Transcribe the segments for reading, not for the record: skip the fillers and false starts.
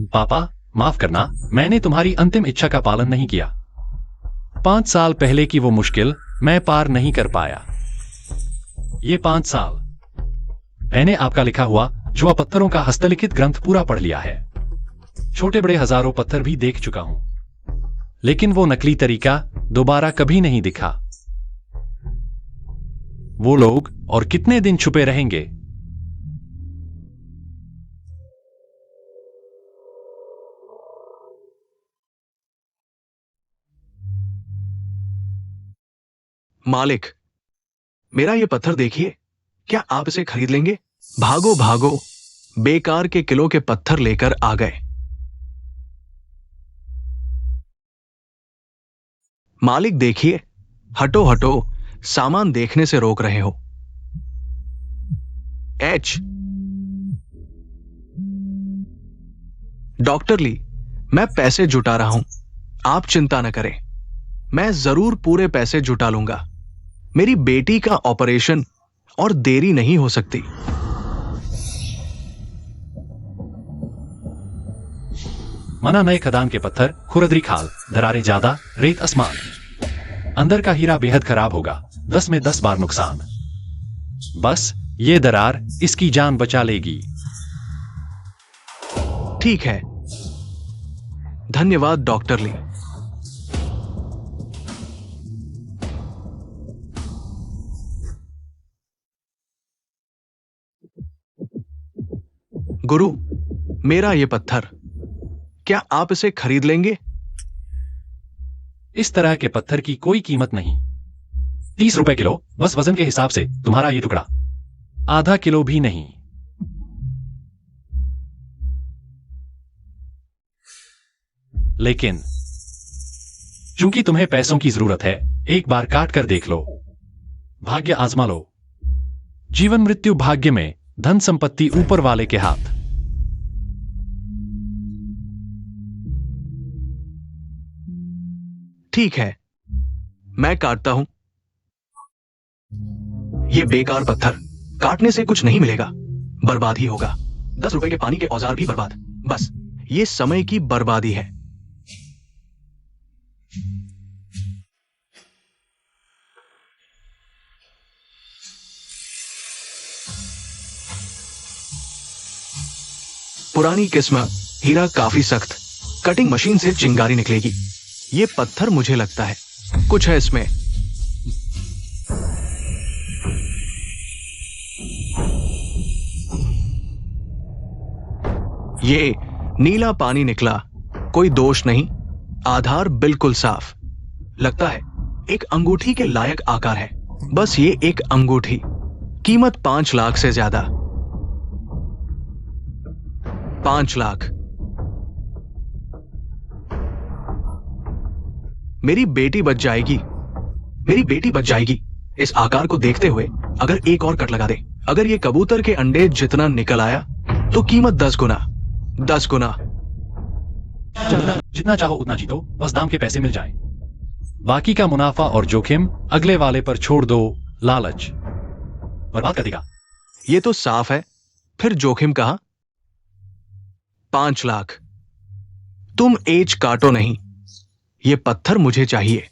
पापा, माफ करना, मैंने तुम्हारी अंतिम इच्छा का पालन नहीं किया। 5 साल पहले की वो मुश्किल मैं पार नहीं कर पाया। ये 5 साल मैंने आपका लिखा हुआ जुआ पत्थरों का हस्तलिखित ग्रंथ पूरा पढ़ लिया है। छोटे बड़े हजारों पत्थर भी देख चुका हूं, लेकिन वो नकली तरीका दोबारा कभी नहीं दिखा। वो लोग और कितने दिन छुपे रहेंगे? मालिक, मेरा ये पत्थर देखिए, क्या आप इसे खरीद लेंगे? भागो भागो, बेकार के किलो के पत्थर लेकर आ गए। मालिक देखिए, हटो हटो, सामान देखने से रोक रहे हो। एच डॉक्टर ली, मैं पैसे जुटा रहा हूं, आप चिंता न करें, मैं जरूर पूरे पैसे जुटा लूंगा। मेरी बेटी का ऑपरेशन और देरी नहीं हो सकती। मना नए खदान के पत्थर, खुरदरी खाल, दरारें ज्यादा, रेत आसमान। अंदर का हीरा बेहद खराब होगा, 10 में 10 बार नुकसान। बस ये दरार इसकी जान बचा लेगी। ठीक है, धन्यवाद डॉक्टर ली। गुरु, मेरा ये पत्थर, क्या आप इसे खरीद लेंगे? इस तरह के पत्थर की कोई कीमत नहीं। 30 रुपए किलो, बस वजन के हिसाब से तुम्हारा ये टुकड़ा। आधा किलो भी नहीं। लेकिन चूंकि तुम्हें पैसों की जरूरत है, एक बार काट कर देख लो, भाग्य आजमा लो। जीवन मृत्यु भाग्य में, धन संपत्ति ऊपर वाले के हाथ। ठीक है, मैं काटता हूं। ये बेकार पत्थर, काटने से कुछ नहीं मिलेगा, बर्बाद ही होगा। 10 रुपए के पानी के औजार भी बर्बाद। बस ये समय की बर्बादी है। पुरानी किस्म हीरा काफी सख्त, कटिंग मशीन से चिंगारी निकलेगी। ये पत्थर मुझे लगता है कुछ है इसमें। ये नीला पानी निकला, कोई दोष नहीं, आधार बिल्कुल साफ। लगता है एक अंगूठी के लायक आकार है। बस ये एक अंगूठी, कीमत 5 लाख से ज्यादा। 5 लाख। मेरी बेटी बच जाएगी, मेरी बेटी बच जाएगी। इस आकार को देखते हुए अगर एक और कट लगा दे, अगर ये कबूतर के अंडे जितना निकल आया तो कीमत 10 गुना। 10 गुना। जितना चाहो उतना जीतो, बस दाम के पैसे मिल जाएं। बाकी का मुनाफा और जोखिम अगले वाले पर छोड़ दो। लालच बर्बाद कर देगा। ये तो साफ है, फिर जोखिम कहां? 5 लाख। तुम एज काटो नहीं, ये पत्थर मुझे चाहिए।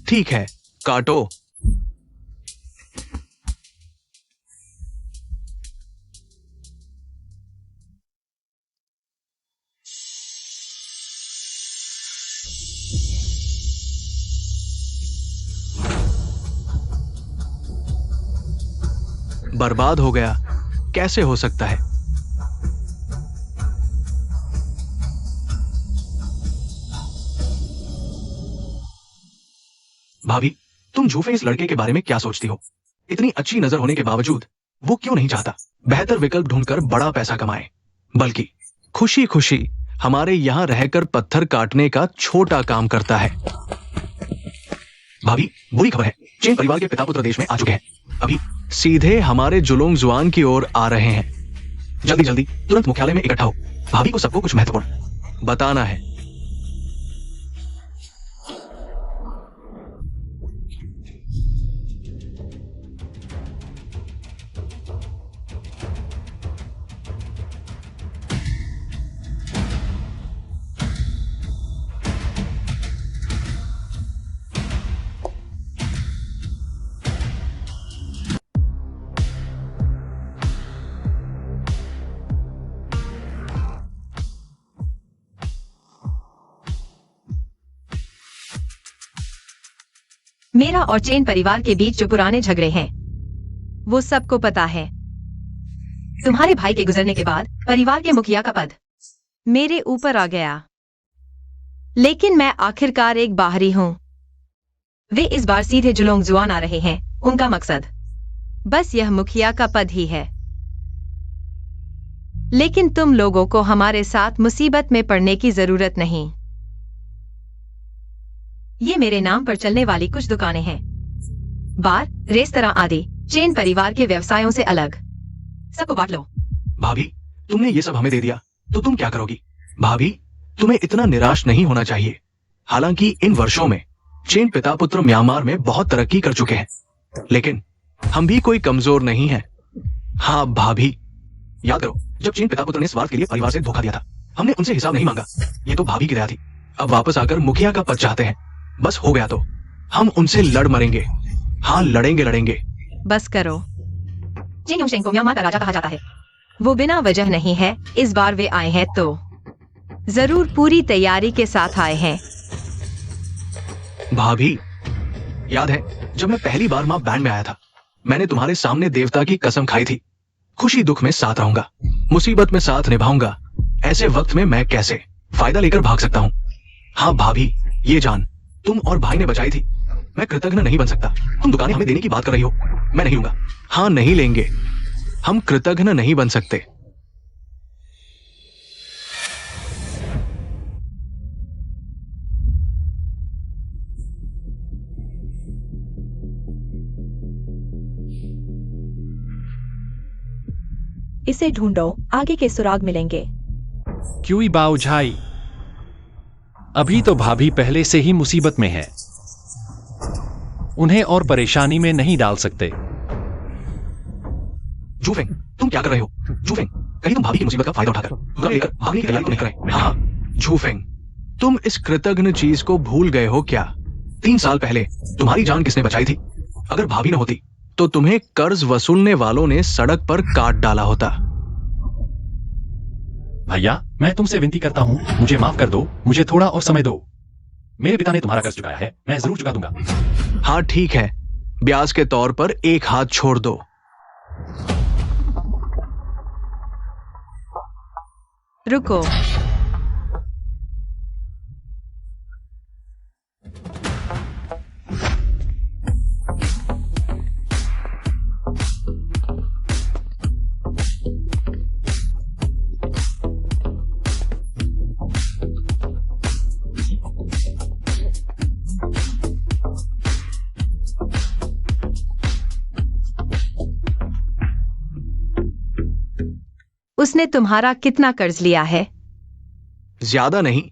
ठीक है, काटो। बर्बाद हो गया, कैसे हो सकता है? भाभी, तुम झूठे इस लड़के के बारे में क्या सोचती हो? इतनी अच्छी नजर होने के बावजूद वो क्यों नहीं चाहता बेहतर विकल्प ढूंढकर बड़ा पैसा कमाए, बल्कि खुशी खुशी हमारे यहां रहकर पत्थर काटने का छोटा काम करता है। भाभी, बुरी खबर है, चेन परिवार के पिता पुत्र देश में आ चुके हैं, अभी सीधे हमारे जुलोंग जुआन की ओर आ रहे हैं। जल्दी जल्दी तुरंत मुख्यालय में इकट्ठा हो, भाभी को सबको कुछ महत्वपूर्ण बताना है। मेरा और चेन परिवार के बीच जो पुराने झगड़े हैं वो सबको पता है। तुम्हारे भाई के गुजरने के बाद परिवार के मुखिया का पद मेरे ऊपर आ गया, लेकिन मैं आखिरकार एक बाहरी हूं। वे इस बार सीधे जुलोंगजुआन आ रहे हैं। उनका मकसद बस यह मुखिया का पद ही है। लेकिन तुम लोगों को हमारे साथ मुसीबत में पड़ने की जरूरत नहीं। ये मेरे नाम पर चलने वाली कुछ दुकानें हैं, बार, रेस्तरां आदि, चेन परिवार के व्यवसायों से अलग। सबको बांट लो। भाभी, तुमने ये सब हमें दे दिया तो तुम क्या करोगी? भाभी, तुम्हें इतना निराश नहीं होना चाहिए। हालांकि इन वर्षों में चेन पिता पुत्र म्यांमार में बहुत तरक्की कर चुके हैं, लेकिन हम भी कोई कमजोर नहीं हैं। हाँ भाभी, याद करो जब चेन पिता पुत्र ने स्वार्थ के लिए परिवार से धोखा दिया था, हमने उनसे हिसाब नहीं मांगा। ये तो भाभी की दया थी। अब वापस आकर मुखिया का पद चाहते हैं। बस हो गया तो हम उनसे लड़ मरेंगे। हाँ, लड़ेंगे। बस करो। जिन युशेंग को म्यांमार का राजा कहा जाता है, वो बिना वजह नहीं है। इस बार वे आए हैं तो जरूर पूरी तैयारी के साथ आए हैं। भाभी, याद है जब मैं पहली बार मां बैंड में आया था, मैंने तुम्हारे सामने देवता की कसम खाई थी, खुशी दुख में साथ रहूंगा, मुसीबत में साथ निभाऊंगा। ऐसे वक्त में मैं कैसे फायदा लेकर भाग सकता हूँ? हाँ भाभी, ये जान तुम और भाई ने बचाई थी। मैं कृतज्ञ नहीं बन सकता। तुम दुकानें हमें देने की बात कर रही हो, मैं नहीं लूंगा। हाँ, नहीं लेंगे। हम कृतज्ञ नहीं बन सकते। इसे ढूंढो, आगे के सुराग मिलेंगे। क्यों बाऊ झाई, अभी तो भाभी पहले से ही मुसीबत में है, उन्हें और परेशानी में नहीं डाल सकते। जूफेंग, तुम क्या कर रहे हो? जूफेंग, कहीं तुम भाभी की मुसीबत का फायदा उठाकर दुकान लेकर भागने की तैयारी तो नहीं कर रहे? हाँ जूफेंग, तुम इस कृतज्ञ चीज को भूल गए हो क्या? 3 साल पहले तुम्हारी जान किसने बचाई थी? अगर भाभी न होती तो तुम्हें कर्ज वसूलने वालों ने सड़क पर काट डाला होता। भैया, मैं तुमसे विनती करता हूँ, मुझे माफ कर दो, मुझे थोड़ा और समय दो। मेरे पिता ने तुम्हारा कर्ज चुकाया है, मैं जरूर चुका दूंगा। हाँ ठीक है, ब्याज के तौर पर एक हाथ छोड़ दो। रुको, उसने तुम्हारा कितना कर्ज लिया है? ज्यादा नहीं,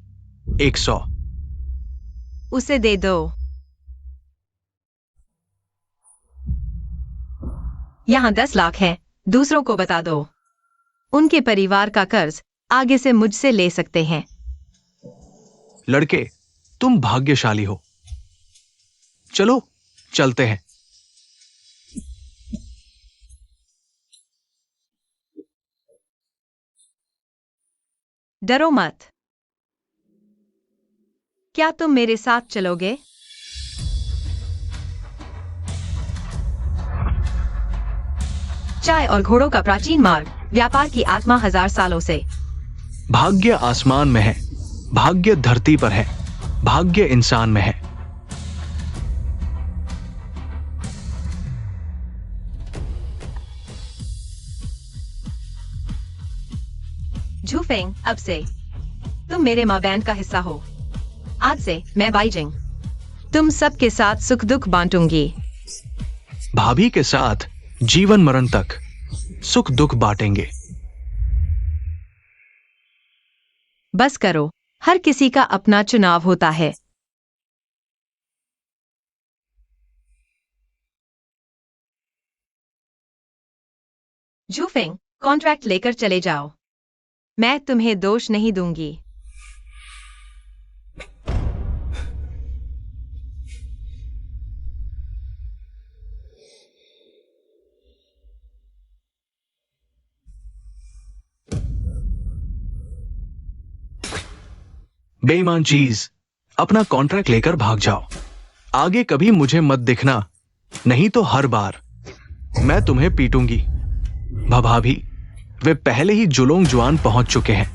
100। उसे दे दो। यहाँ 10 लाख है, दूसरों को बता दो। उनके परिवार का कर्ज आगे से मुझसे ले सकते हैं। लड़के, तुम भाग्यशाली हो। चलो चलते हैं। डरो मत। क्या तुम मेरे साथ चलोगे? चाय और घोड़ों का प्राचीन मार्ग, व्यापार की आत्मा 1000 सालों से। भाग्य आसमान में है, भाग्य धरती पर है, भाग्य इंसान में है। झूफेंग, अब से तुम मेरे माँ बैंड का हिस्सा हो। आज से मैं बाइजिंग तुम सबके साथ सुख दुख बांटूंगी। भाभी के साथ जीवन मरण तक सुख दुख बांटेंगे। बस करो, हर किसी का अपना चुनाव होता है। झूफेंग, कॉन्ट्रैक्ट लेकर चले जाओ, मैं तुम्हें दोष नहीं दूंगी। बेईमान चीज, अपना कॉन्ट्रैक्ट लेकर भाग जाओ। आगे कभी मुझे मत दिखना, नहीं तो हर बार मैं तुम्हें पीटूंगी। भाभी, वे पहले ही जुलोंग जुआन पहुंच चुके हैं।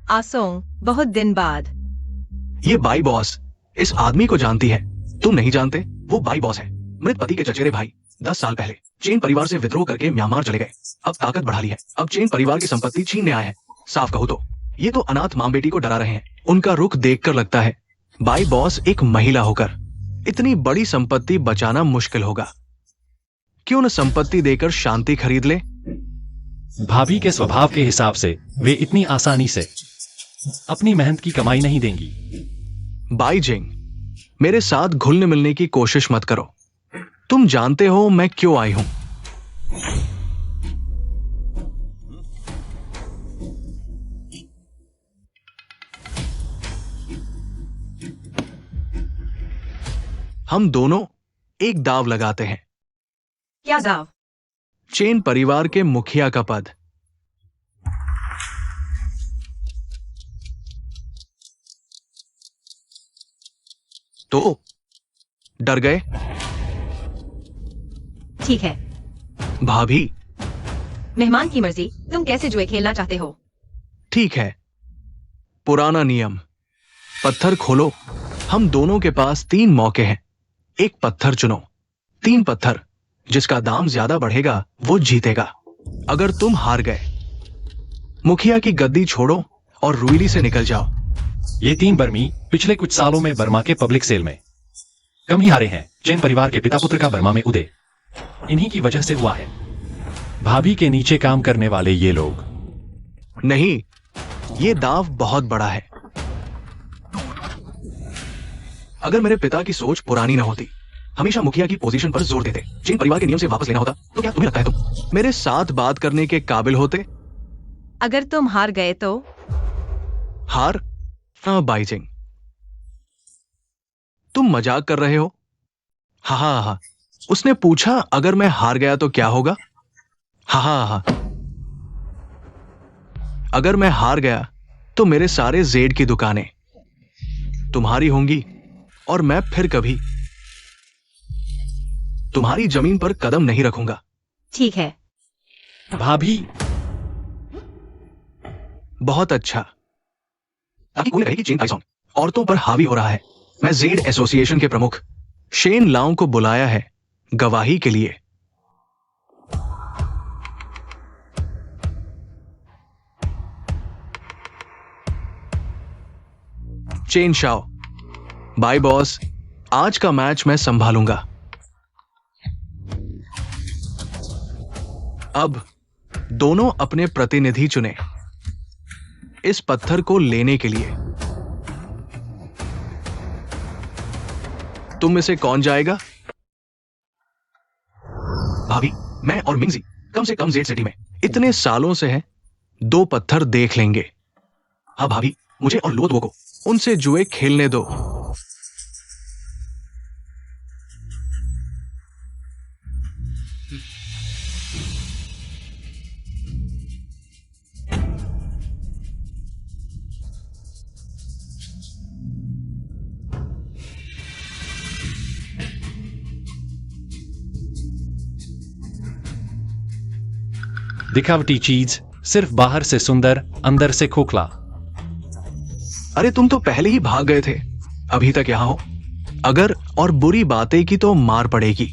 आसोंग, बहुत दिन बाद। ये बाई बॉस इस आदमी को जानती है, तुम नहीं जानते? वो बाई बॉस है, मृत पति के चचेरे भाई। 10 साल पहले चेन परिवार से विद्रोह करके म्यांमार चले गए। अब ताकत बढ़ा ली है, अब चेन परिवार की संपत्ति छीनने आए हैं। साफ कहूं तो ये तो अनाथ मां बेटी को डरा रहे हैं। उनका रुख देखकर लगता है बाई बॉस एक महिला होकर इतनी बड़ी संपत्ति बचाना मुश्किल होगा। क्यों न संपत्ति देकर शांति खरीद ले? भाभी के स्वभाव के हिसाब से वे इतनी आसानी से अपनी मेहनत की कमाई नहीं देंगी। बाई जिंग, मेरे साथ घुलने मिलने की कोशिश मत करो। तुम जानते हो मैं क्यों आई हूं। हम दोनों एक दाव लगाते हैं। क्या दाव? चेन परिवार के मुखिया का पद। तो डर गए? ठीक है। भाभी, मेहमान की मर्जी, तुम कैसे जुए खेलना चाहते हो? ठीक है, पुराना नियम। पत्थर खोलो। हम दोनों के पास 3 मौके हैं। एक पत्थर चुनो। 3 पत्थर, जिसका दाम ज्यादा बढ़ेगा वो जीतेगा। अगर तुम हार गए, मुखिया की गद्दी छोड़ो और रुईली से निकल जाओ। ये 3 बर्मी पिछले कुछ सालों में बर्मा के पब्लिक सेल में कम ही हारे हैं। चेन परिवार के पिता पुत्र का बर्मा में उदय इन्हीं की वजह से हुआ है। भाभी के नीचे काम करने वाले ये लोग। नहीं, ये दाव बहुत बड़ा है। अगर मेरे पिता की सोच पुरानी न होती, हमेशा मुखिया की पोजीशन पर जोर देते, चेन परिवार के नियम से वापस लेना होता, तो क्या तुम्हें लगता है तुम मेरे साथ बात करने के काबिल होते? अगर तुम हार गए तो? हार? हाँ बाई जिंग, तुम मजाक कर रहे हो? हा हा हा। उसने पूछा अगर मैं हार गया तो क्या होगा? हा हा हा। अगर मैं हार गया तो मेरे सारे जेड की दुकानें तुम्हारी होंगी और मैं फिर कभी तुम्हारी जमीन पर कदम नहीं रखूंगा। ठीक है। भाभी, बहुत अच्छा। ताकि कोई कहे कि चेन टाइसॉन औरतों पर हावी हो रहा है। मैं जेड एसोसिएशन के प्रमुख शेन लाओ को बुलाया है गवाही के लिए। चेन शाओ, बाय बॉस, आज का मैच मैं संभालूंगा। अब दोनों अपने प्रतिनिधि चुने इस पत्थर को लेने के लिए। तुम में से कौन जाएगा? भाभी, मैं और मिंगजी कम से कम जेड सिटी में इतने सालों से हैं, 2 पत्थर देख लेंगे। हाँ भाभी, मुझे और लोदवो को उनसे जुए खेलने दो। दिखावटी चीज सिर्फ बाहर से सुंदर, अंदर से खोखला। अरे तुम तो पहले ही भाग गए थे, अभी तक यहां हो। अगर और बुरी बातें की तो मार पड़ेगी।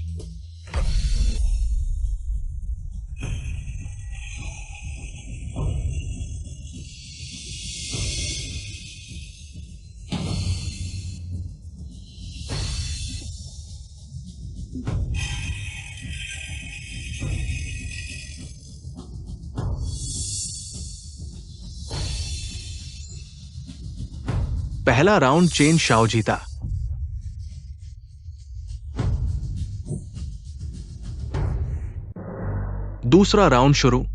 पहला राउंड चेन शाओ जीता। दूसरा राउंड शुरू।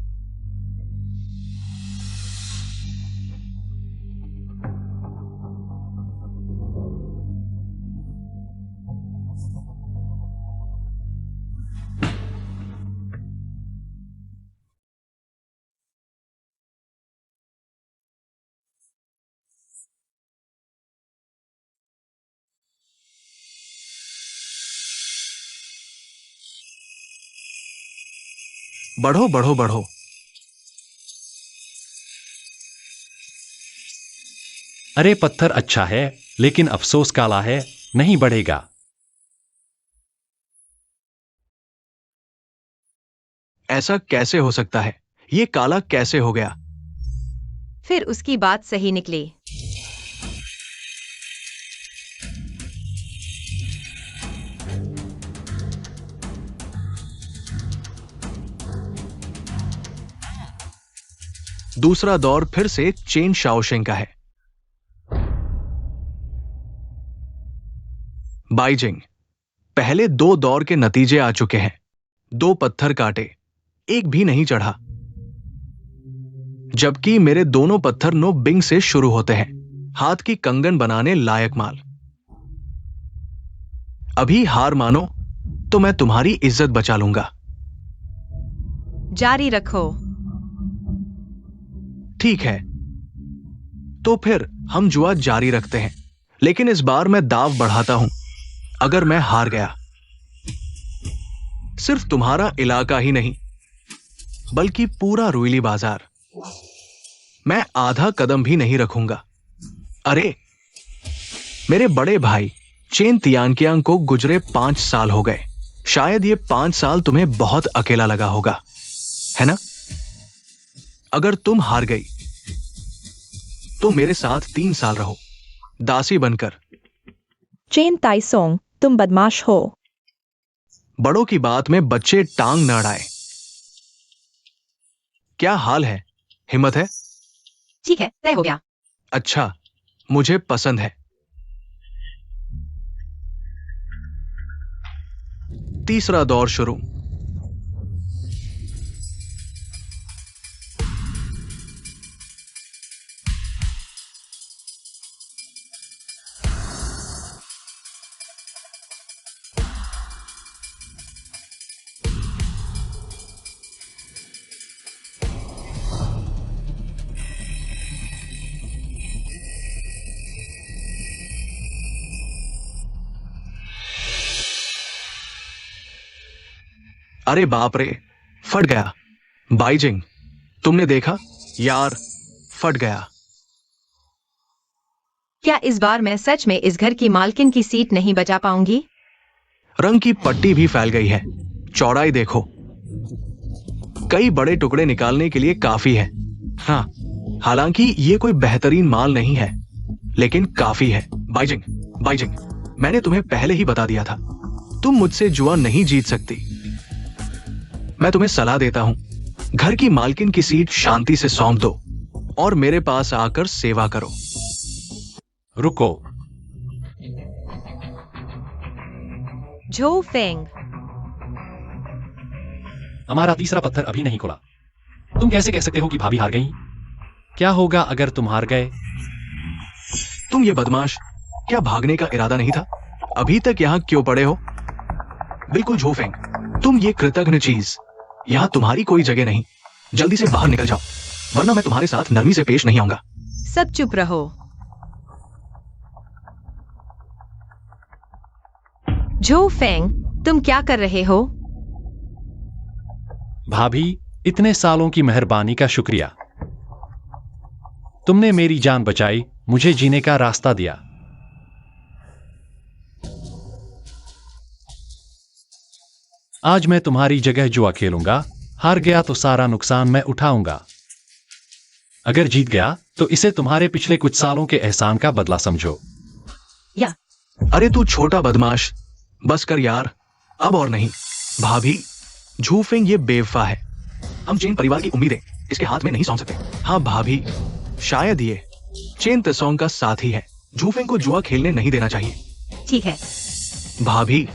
बढ़ो बढ़ो बढ़ो। अरे पत्थर अच्छा है, लेकिन अफसोस काला है, नहीं बढ़ेगा। ऐसा कैसे हो सकता है? ये काला कैसे हो गया? फिर उसकी बात सही निकली। दूसरा दौर फिर से चेन शाओशेंग का है। बाइजिंग, पहले 2 दौर के नतीजे आ चुके हैं। 2 पत्थर काटे, एक भी नहीं चढ़ा, जबकि मेरे दोनों पत्थर नो बिंग से शुरू होते हैं। हाथ की कंगन बनाने लायक माल। अभी हार मानो तो मैं तुम्हारी इज्जत बचा लूंगा। जारी रखो। ठीक है, तो फिर हम जुआ जारी रखते हैं, लेकिन इस बार मैं दाव बढ़ाता हूं। अगर मैं हार गया, सिर्फ तुम्हारा इलाका ही नहीं, बल्कि पूरा रुइली बाजार, मैं आधा कदम भी नहीं रखूंगा। अरे, मेरे बड़े भाई चेन तियानकियांग को गुजरे 5 साल हो गए। शायद ये 5 साल तुम्हें बहुत अकेला लगा होगा, है ना? अगर तुम हार गई तो मेरे साथ 3 साल रहो, दासी बनकर। चेन ताइसोंग, तुम बदमाश हो। बड़ों की बात में बच्चे टांग न अड़ाए। क्या हाल है? हिम्मत है? ठीक है, तय हो गया। अच्छा, मुझे पसंद है। तीसरा दौर शुरू। अरे बाप रे, फट गया। बाइजिंग, तुमने देखा? यार, फट गया। क्या इस बार मैं सच में इस घर की मालकिन की सीट नहीं बचा पाऊंगी? रंग की पट्टी भी फैल गई है। चौड़ाई देखो, कई बड़े टुकड़े निकालने के लिए काफी है। हाँ, हालांकि ये कोई बेहतरीन माल नहीं है, लेकिन काफी है। बाइजिंग, बाइजिंग, मैंने तुम्हें पहले ही बता दिया था, तुम मुझसे जुआ नहीं जीत सकती। मैं तुम्हें सलाह देता हूं, घर की मालकिन की सीट शांति से सौंप दो और मेरे पास आकर सेवा करो। रुको, झो फेंग, हमारा तीसरा पत्थर अभी नहीं खुला। तुम कैसे कह सकते हो कि भाभी हार गई? क्या होगा अगर तुम हार गए? तुम ये बदमाश, क्या भागने का इरादा नहीं था? अभी तक यहां क्यों पड़े हो? बिल्कुल झोफेंग, तुम ये कृतघ्न चीज, यहां तुम्हारी कोई जगह नहीं। जल्दी से बाहर निकल जाओ, वरना मैं तुम्हारे साथ नरमी से पेश नहीं आऊंगा। सब चुप रहो। झो फेंग, तुम क्या कर रहे हो? भाभी, इतने सालों की मेहरबानी का शुक्रिया। तुमने मेरी जान बचाई, मुझे जीने का रास्ता दिया। आज मैं तुम्हारी जगह जुआ खेलूंगा। हार गया तो सारा नुकसान मैं उठाऊंगा। अगर जीत गया तो इसे तुम्हारे पिछले कुछ सालों के एहसान का बदला समझो। या अरे तू छोटा बदमाश, बस कर यार, अब और नहीं। भाभी, झूफेंग ये बेवफा है। हम चेन परिवार की उम्मीदें इसके हाथ में नहीं सौंप सकते। हाँ भाभी, शायद ये चेन तसोंग का साथी है, झूफेंग को जुआ खेलने नहीं देना चाहिए। ठीक है। भाभी,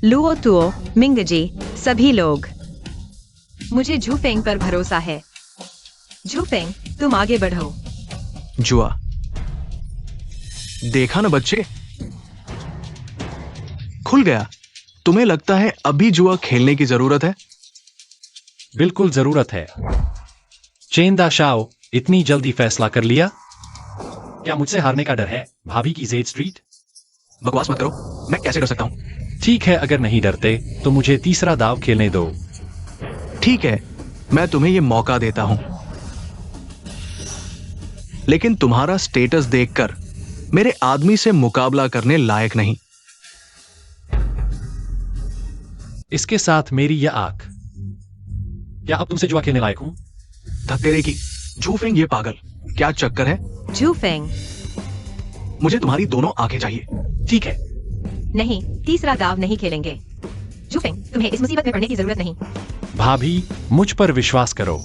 लुओ तुओ, मिंगजी, सभी लोग, मुझे झूफेंग पर भरोसा है। झूफेंग, तुम आगे बढ़ो। जुआ। देखा ना बच्चे, खुल गया। तुम्हें लगता है अभी जुआ खेलने की जरूरत है? बिल्कुल जरूरत है। चेन दा शाओ, इतनी जल्दी फैसला कर लिया? क्या मुझसे हारने का डर है भाभी की जेड स्ट्रीट? बकवास मत करो, मैं कैसे डर सकता हूं? ठीक है, अगर नहीं डरते तो मुझे तीसरा दाव खेलने दो। ठीक है, मैं तुम्हें यह मौका देता हूं, लेकिन तुम्हारा स्टेटस देखकर मेरे आदमी से मुकाबला करने लायक नहीं। इसके साथ मेरी यह आंख, क्या अब तुमसे जुआ खेलने लायक हूं? धत्तेरे की झूफेंग, ये पागल, क्या चक्कर है? झूफेंग, मुझे तुम्हारी दोनों आंखें चाहिए। ठीक है। नहीं, तीसरा दाव नहीं खेलेंगे। झूफेंग, तुम्हें इस मुसीबत में पड़ने की जरूरत नहीं। भाभी, मुझ पर विश्वास करो।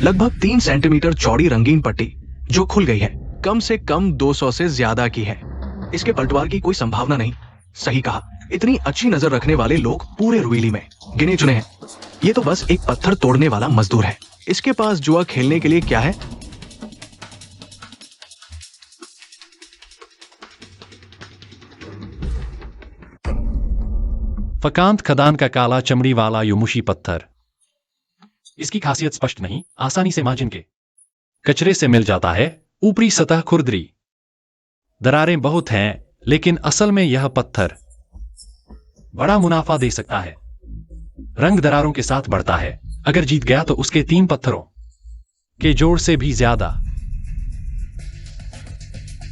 लगभग 3 सेंटीमीटर चौड़ी रंगीन पट्टी जो खुल गई है, कम से कम 200 से ज्यादा की है। इसके पलटवार की कोई संभावना नहीं। सही कहा, इतनी अच्छी नजर रखने वाले लोग पूरे रुईली में गिने चुने हैं। ये तो बस एक पत्थर तोड़ने वाला मजदूर है। इसके पास जुआ खेलने के लिए क्या है? फकांत खदान का काला चमड़ी वाला युमुशी पत्थर। इसकी खासियत स्पष्ट नहीं, आसानी से मार्जिन के कचरे से मिल जाता है। ऊपरी सतह खुरदरी, दरारें बहुत हैं, लेकिन असल में यह पत्थर बड़ा मुनाफा दे सकता है। रंग दरारों के साथ बढ़ता है। अगर जीत गया तो उसके 3 पत्थरों के जोड़ से भी ज्यादा।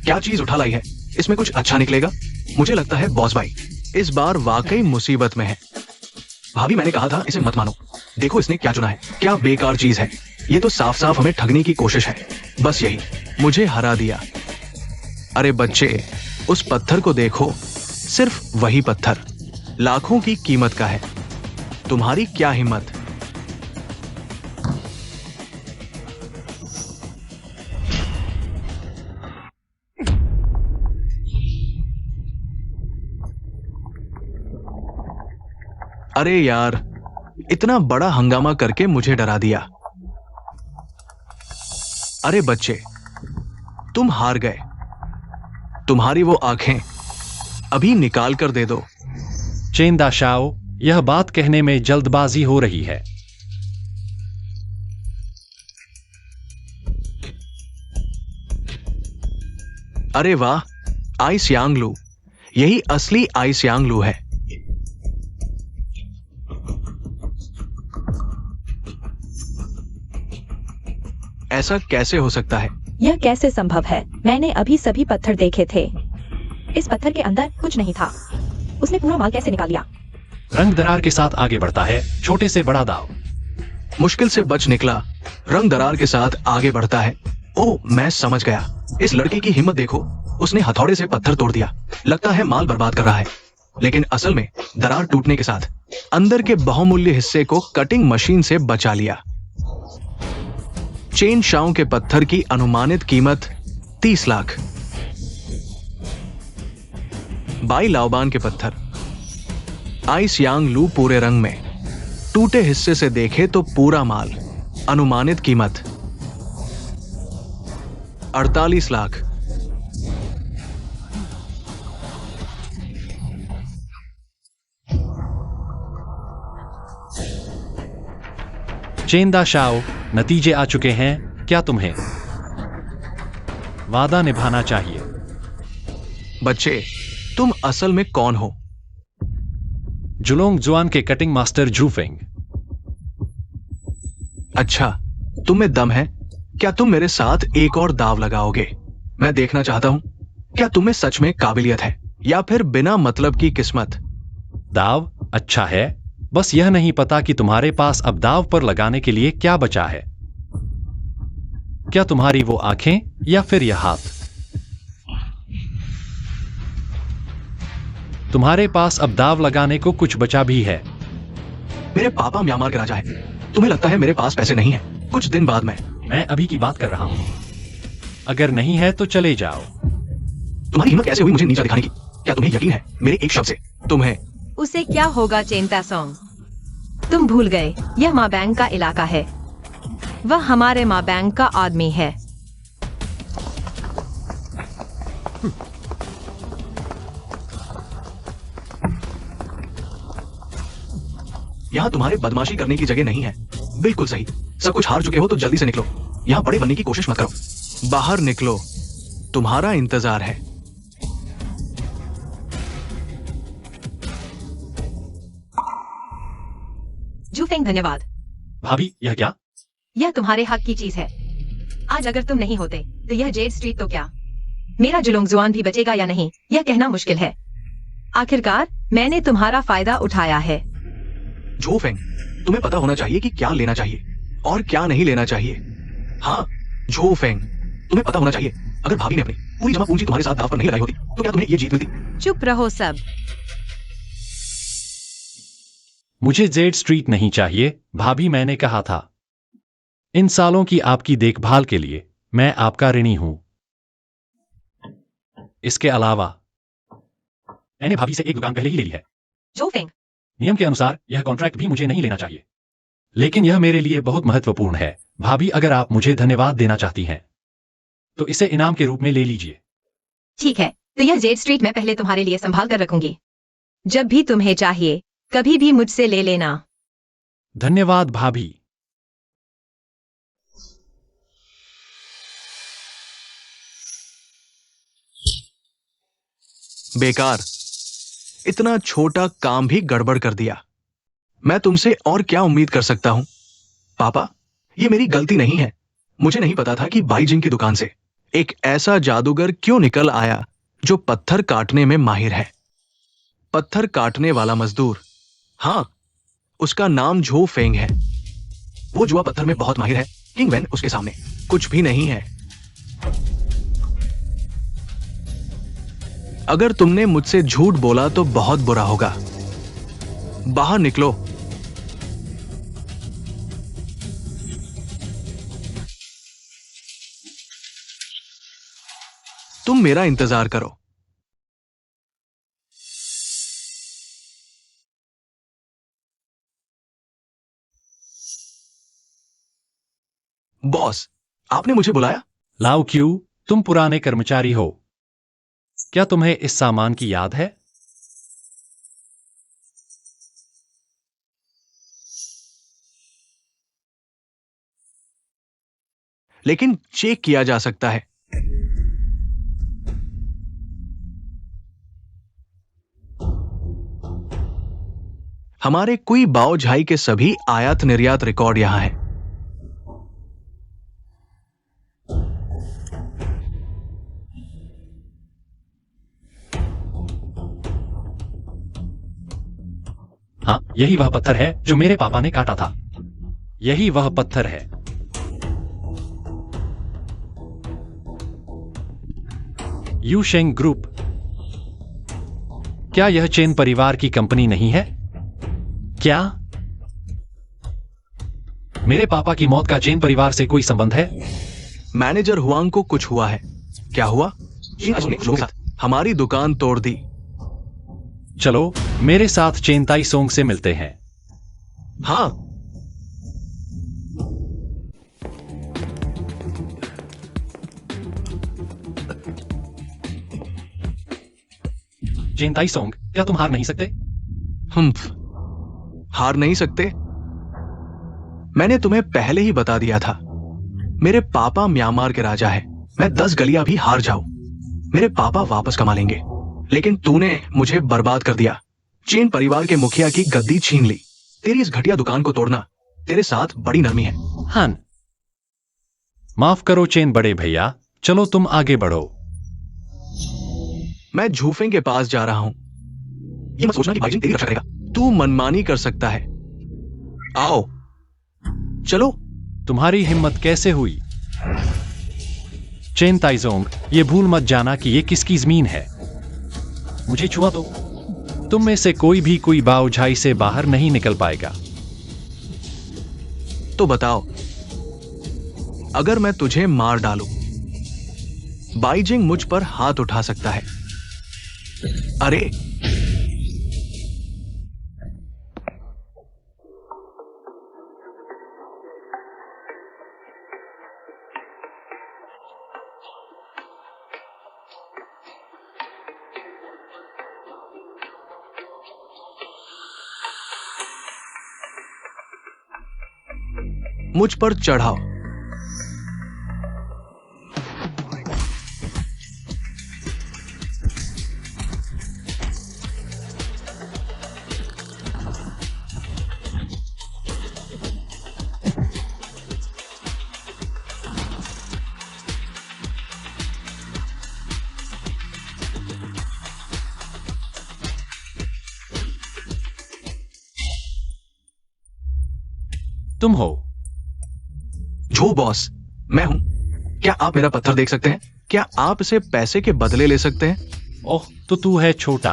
क्या चीज उठा लाई है? इसमें कुछ अच्छा निकलेगा? मुझे लगता है बॉस भाई इस बार वाकई मुसीबत में है। भाभी, मैंने कहा था इसे मत मानो। देखो इसने क्या चुना है, क्या बेकार चीज है। ये तो साफ साफ हमें ठगने की कोशिश है। बस यही मुझे हरा दिया। अरे बच्चे, उस पत्थर को देखो, सिर्फ वही पत्थर लाखों की कीमत का है। तुम्हारी क्या हिम्मत? अरे यार, इतना बड़ा हंगामा करके मुझे डरा दिया। अरे बच्चे, तुम हार गए। तुम्हारी वो आंखें अभी निकाल कर दे दो। चेन दा शाओ, यह बात कहने में जल्दबाजी हो रही है। अरे वाह, आई सियांग लू, यही असली आई सियांग लू है। ऐसा कैसे हो सकता है? यह कैसे संभव है? मैंने अभी सभी पत्थर देखे थे। इस पत्थर के अंदर कुछ नहीं था। उसने पूरा माल कैसे निकाल लिया? रंग दरार के साथ आगे बढ़ता है, छोटे से बड़ा दाव। मुश्किल से बच निकला, रंग दरार के साथ आगे बढ़ता है। ओह, मैं समझ गया। इस लड़के की हिम्मत देखो, उसने हथौड़े से पत्थर तोड़ दिया। लगता है माल बर्बाद कर रहा है, लेकिन असल में दरार टूटने के साथ अंदर के बहुमूल्य हिस्से को कटिंग मशीन से बचा लिया। चेन शाओ के पत्थर की अनुमानित कीमत 30 लाख। बाई लाओबान के पत्थर, आई सियांग लू पूरे रंग में, टूटे हिस्से से देखे तो पूरा माल, अनुमानित कीमत 48 लाख। चेन दा शाओ, नतीजे आ चुके हैं। क्या तुम्हें वादा निभाना चाहिए? बच्चे, तुम असल में कौन हो? जुलोंग जुआन के कटिंग मास्टर झूफेंग। अच्छा, तुम में दम है? क्या तुम मेरे साथ एक और दाव लगाओगे? मैं देखना चाहता हूं, क्या तुम्हें सच में काबिलियत है या फिर बिना मतलब की किस्मत? दाव अच्छा है, बस यह नहीं पता कि तुम्हारे पास अब दाव पर लगाने के लिए क्या बचा है। क्या तुम्हारी वो आंखें या फिर यह हाथ? तुम्हारे पास अब दाव लगाने को कुछ बचा भी है। मेरे पापा म्यांमार के राजा है। तुम्हें लगता है मेरे पास पैसे नहीं है? कुछ दिन बाद मैं मैं अभी की बात कर रहा हूं। अगर नहीं है तो चले जाओ। तुम्हारी हिम्मत कैसे हुई मुझे नीचा दिखाने की? क्या तुम्हें यकीन है मेरे एक शब्द से तुम्हें? उसे क्या होगा चेंता सोंग? तुम भूल गए, यह माँ बैंक का इलाका है। वह हमारे माँ बैंक का आदमी है। यहाँ तुम्हारे बदमाशी करने की जगह नहीं है। बिल्कुल सही। सब कुछ हार चुके हो तो जल्दी से निकलो। यहाँ बड़े बनने की कोशिश मत करो। बाहर निकलो, तुम्हारा इंतजार है। जूफेंग, धन्यवाद। भाभी, यह क्या? यह तुम्हारे हक की चीज है। आज अगर तुम नहीं होते तो यह जेड स्ट्रीट तो क्या, मेरा जुलोंगजुआन भी बचेगा या नहीं, यह कहना मुश्किल है। आखिरकार मैंने तुम्हारा फायदा उठाया है। जोफेंग, तुम्हें पता होना चाहिए कि क्या लेना चाहिए और क्या नहीं लेना चाहिए। हाँ जोफेंग, तुम्हें पता होना चाहिए। अगर भाभी ने अपनी पूरी जमा पूंजी तुम्हारे साथ दांव पर नहीं लगाई होती तो क्या तुम्हें ये जीत मिलती? चुप रहो सब। मुझे जेड स्ट्रीट नहीं चाहिए भाभी, मैंने कहा था। इन सालों की आपकी देखभाल के लिए मैं आपका ऋणी हूं। इसके अलावा मैंने भाभी से एक दुकान पहले ही ले ली है। जोफेंग, नियम के अनुसार यह कॉन्ट्रैक्ट भी मुझे नहीं लेना चाहिए, लेकिन यह मेरे लिए बहुत महत्वपूर्ण है। भाभी, अगर आप मुझे धन्यवाद देना चाहती हैं तो इसे इनाम के रूप में ले लीजिए। ठीक है, तो यह जेड स्ट्रीट मैं पहले तुम्हारे लिए संभाल कर रखूंगी। जब भी तुम्हें चाहिए कभी भी मुझसे ले लेना। धन्यवाद भाभी। बेकार, इतना छोटा काम भी गड़बड़ कर दिया। मैं तुमसे और क्या उम्मीद कर सकता हूं? पापा, ये मेरी गलती नहीं है। मुझे नहीं पता था कि बाईजिंग की दुकान से एक ऐसा जादूगर क्यों निकल आया जो पत्थर काटने में माहिर है। पत्थर काटने वाला मजदूर, हाँ, उसका नाम झो फेंग है। वो जुआ पत्थर में बहुत माहिर है। किंग वेन उसके सामने कुछ भी नहीं है। अगर तुमने मुझसे झूठ बोला तो बहुत बुरा होगा। बाहर निकलो। तुम मेरा इंतजार करो। बॉस, आपने मुझे बुलाया? लाओ क्यू, तुम पुराने कर्मचारी हो। क्या तुम्हें इस सामान की याद है? लेकिन चेक किया जा सकता है। हमारे कुई बाओ झाई के सभी आयात निर्यात रिकॉर्ड यहां है। हाँ, यही वह पत्थर है जो मेरे पापा ने काटा था। यही वह पत्थर है। यूशेंग ग्रुप। क्या यह चेन परिवार की कंपनी नहीं है? क्या मेरे पापा की मौत का चेन परिवार से कोई संबंध है? मैनेजर हुआंग को कुछ हुआ है। क्या हुआ? हमारी दुकान तोड़ दी। चलो मेरे साथ चेनताई सोंग से मिलते हैं। हाँ, चेनताई सोंग, क्या तुम हार नहीं सकते? हम हार नहीं सकते। मैंने तुम्हें पहले ही बता दिया था। मेरे पापा म्यांमार के राजा हैं। मैं 10 गलियां भी हार जाऊं, मेरे पापा वापस कमा लेंगे। लेकिन तूने मुझे बर्बाद कर दिया। चेन परिवार के मुखिया की गद्दी छीन ली। तेरी इस घटिया दुकान को तोड़ना तेरे साथ बड़ी नरमी है। हन, माफ करो चेन बड़े भैया, चलो तुम आगे बढ़ो। मैं झूफेंग के पास जा रहा हूं। ये मत सोचना कि बाईजिंग तेरी रक्षा करेगा। तू मनमानी कर सकता है। आओ, चलो। तुम्हारी हिम्मत कैसे हुई? चेन ताइजोंग, ये भूल मत जाना कि ये किसकी जमीन है। मुझे छुआ तो तुम में से कोई भी कोई बाओझाई से बाहर नहीं निकल पाएगा। तो बताओ, अगर मैं तुझे मार डालूं, बाईजिंग मुझ पर हाथ उठा सकता है। अरे मुझ पर चढ़ाओ। तुम हो? जो बॉस, मैं हूं। क्या आप मेरा पत्थर देख सकते हैं? क्या आप इसे पैसे के बदले ले सकते हैं? ओह, तो तू है छोटा।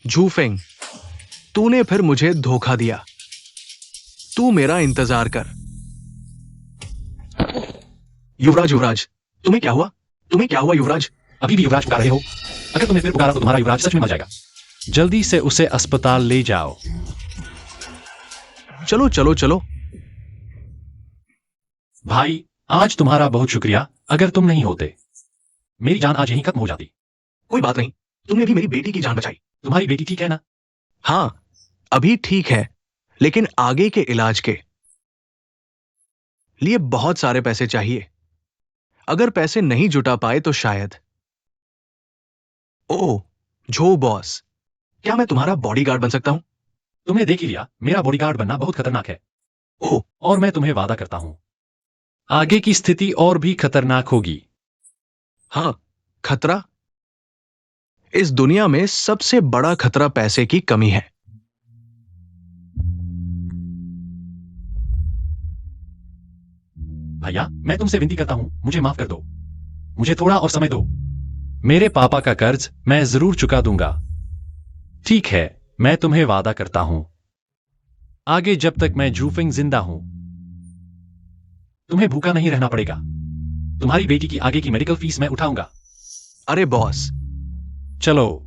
झूफेंग, तूने फिर मुझे धोखा दिया। तू मेरा इंतजार कर। युवराज, युवराज, तुम्हें क्या हुआ? तुम्हें क्या हुआ युवराज? अभी भी युवराज पुकार रहे हो? अगर तुमने फिर पुकारा तो तुम्हारा युवराज सच में मर जाएगा। जल्दी से उसे अस्पताल ले जाओ। चलो चलो चलो। भाई, आज तुम्हारा बहुत शुक्रिया। अगर तुम नहीं होते, मेरी जान आज यहीं खत्म हो जाती। कोई बात नहीं, तुमने भी मेरी बेटी की जान बचाई। तुम्हारी बेटी ठीक है ना? हाँ, अभी ठीक है, लेकिन आगे के इलाज के लिए बहुत सारे पैसे चाहिए। अगर पैसे नहीं जुटा पाए तो शायद। ओह, जो बॉस, क्या मैं तुम्हारा बॉडीगार्ड बन सकता हूं? तुमने देख ही लिया, मेरा बॉडीगार्ड बनना बहुत खतरनाक है। ओह, और मैं तुम्हें वादा करता हूं, आगे की स्थिति और भी खतरनाक होगी। हाँ, खतरा? इस दुनिया में सबसे बड़ा खतरा पैसे की कमी है। भैया, मैं तुमसे विनती करता हूं, मुझे माफ कर दो। मुझे थोड़ा और समय दो। मेरे पापा का कर्ज मैं जरूर चुका दूंगा। ठीक है, मैं तुम्हें वादा करता हूं, आगे जब तक मैं जूफिंग जिंदा हूं, तुम्हें भूखा नहीं रहना पड़ेगा। तुम्हारी बेटी की आगे की मेडिकल फीस मैं उठाऊंगा। अरे बॉस, चलो।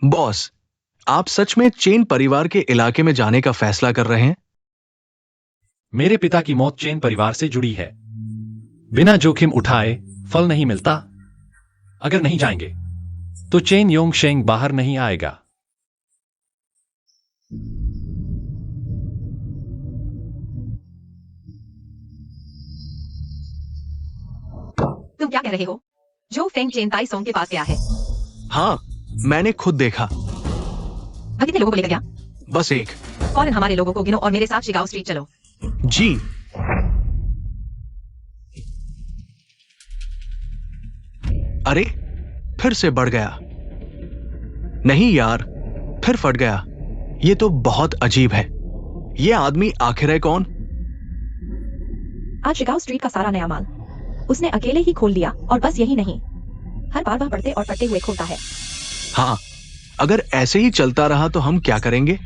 बॉस, आप सच में चेन परिवार के इलाके में जाने का फैसला कर रहे हैं? मेरे पिता की मौत चेन परिवार से जुड़ी है। बिना जोखिम उठाए फल नहीं मिलता। अगर नहीं जाएंगे तो चेन योंगशेंग बाहर नहीं आएगा। तुम क्या कह रहे हो? जो फेंग चेन ताई सोंग के पास गया है। हाँ, मैंने खुद देखा। अब कितने लोगों को लेकर गया? बस एक। फौरन हमारे लोगों को गिनो और मेरे साथ शिगाओ स्ट्रीट चलो। जी। अरे, फिर से बढ़ गया। नहीं यार, फिर फट गया। ये तो बहुत अजीब है। ये आदमी आखिर है कौन? आज शिकागो स्ट्रीट का सारा नया माल उसने अकेले ही खोल लिया, और बस यही नहीं, हर बार वह बढ़ते और फटते हुए खोलता है। हाँ, अगर ऐसे ही चलता रहा तो हम क्या करेंगे?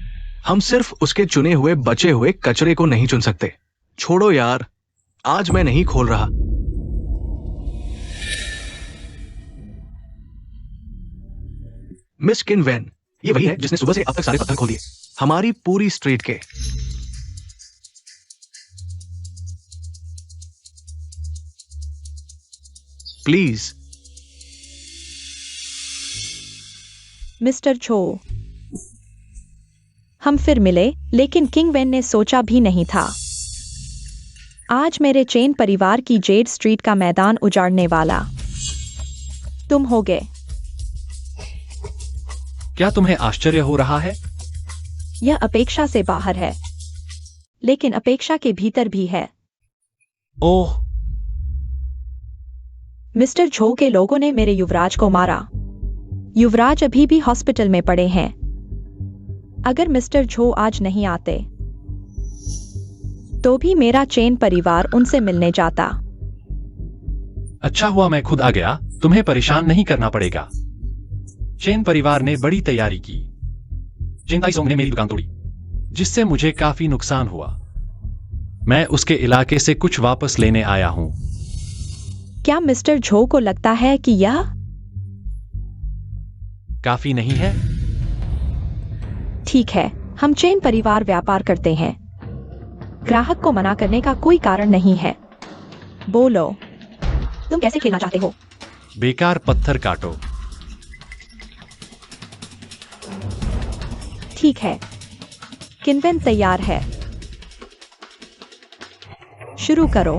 हम सिर्फ उसके चुने हुए बचे हुए कचरे को नहीं चुन सकते। छोड़ो यार, आज मैं नहीं खोल रहा। मिस किन वैन, ये वही है जिसने सुबह से अब तक सारे पत्थर खोल दिए, हमारी पूरी स्ट्रीट के। प्लीज। मिस्टर छो, हम फिर मिले, लेकिन किंग वेन ने सोचा भी नहीं था आज मेरे चेन परिवार की जेड स्ट्रीट का मैदान उजाड़ने वाला तुम होगे। क्या तुम्हें आश्चर्य हो रहा है? यह अपेक्षा से बाहर है, लेकिन अपेक्षा के भीतर भी है। ओह, मिस्टर झो के लोगों ने मेरे युवराज को मारा। युवराज अभी भी हॉस्पिटल में पड़े हैं। अगर मिस्टर झो आज नहीं आते तो भी मेरा चेन परिवार उनसे मिलने जाता। अच्छा हुआ मैं खुद आ गया, तुम्हें परेशान नहीं करना पड़ेगा। चेन परिवार ने बड़ी तैयारी की। चेन ताइसोंग ने मेरी दुकान तोड़ी, जिससे मुझे काफी नुकसान हुआ। मैं उसके इलाके से कुछ वापस लेने आया हूं। क्या मिस्टर झो को लगता है कि यह काफी नहीं है? ठीक है, हम चेन परिवार व्यापार करते हैं। ग्राहक को मना करने का कोई कारण नहीं है। बोलो, तुम कैसे खेलना चाहते हो? बेकार पत्थर काटो। ठीक है, किन्वेन तैयार है। शुरू करो।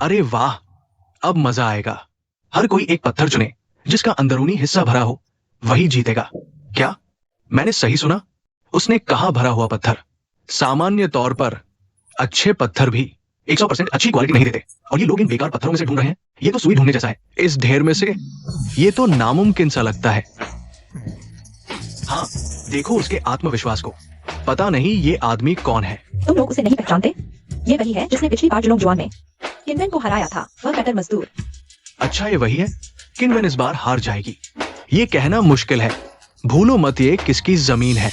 अरे वाह, अब मजा आएगा। हर कोई एक पत्थर चुने जिसका अंदरूनी हिस्सा भरा हो, वही जीतेगा। क्या मैंने सही सुना? उसने कहा भरा हुआ पत्थर। सामान्य तौर पर अच्छे पत्थर भी 100% अच्छी क्वालिटी नहीं देते, और ये लोग इन बेकार पत्थरों में से ढूंढ रहे हैं। ये तो सुई ढूंढने जैसा है। इस ढेर में से ये तो नामुमकिन सा लगता है। हाँ, देखो उसके आत्मविश्वास को। पता नहीं ये आदमी कौन है। तुम लोग उसे नहीं पहचानते? ये वही है जिसने पिछली बार जुलोंग जुआन में किन्वेन को हराया था। वह कट्टर मजदूर। अच्छा, ये वही है। किन्वेन इस बार हार जाएगी, ये कहना मुश्किल है। भूलो मत ये किसकी जमीन है।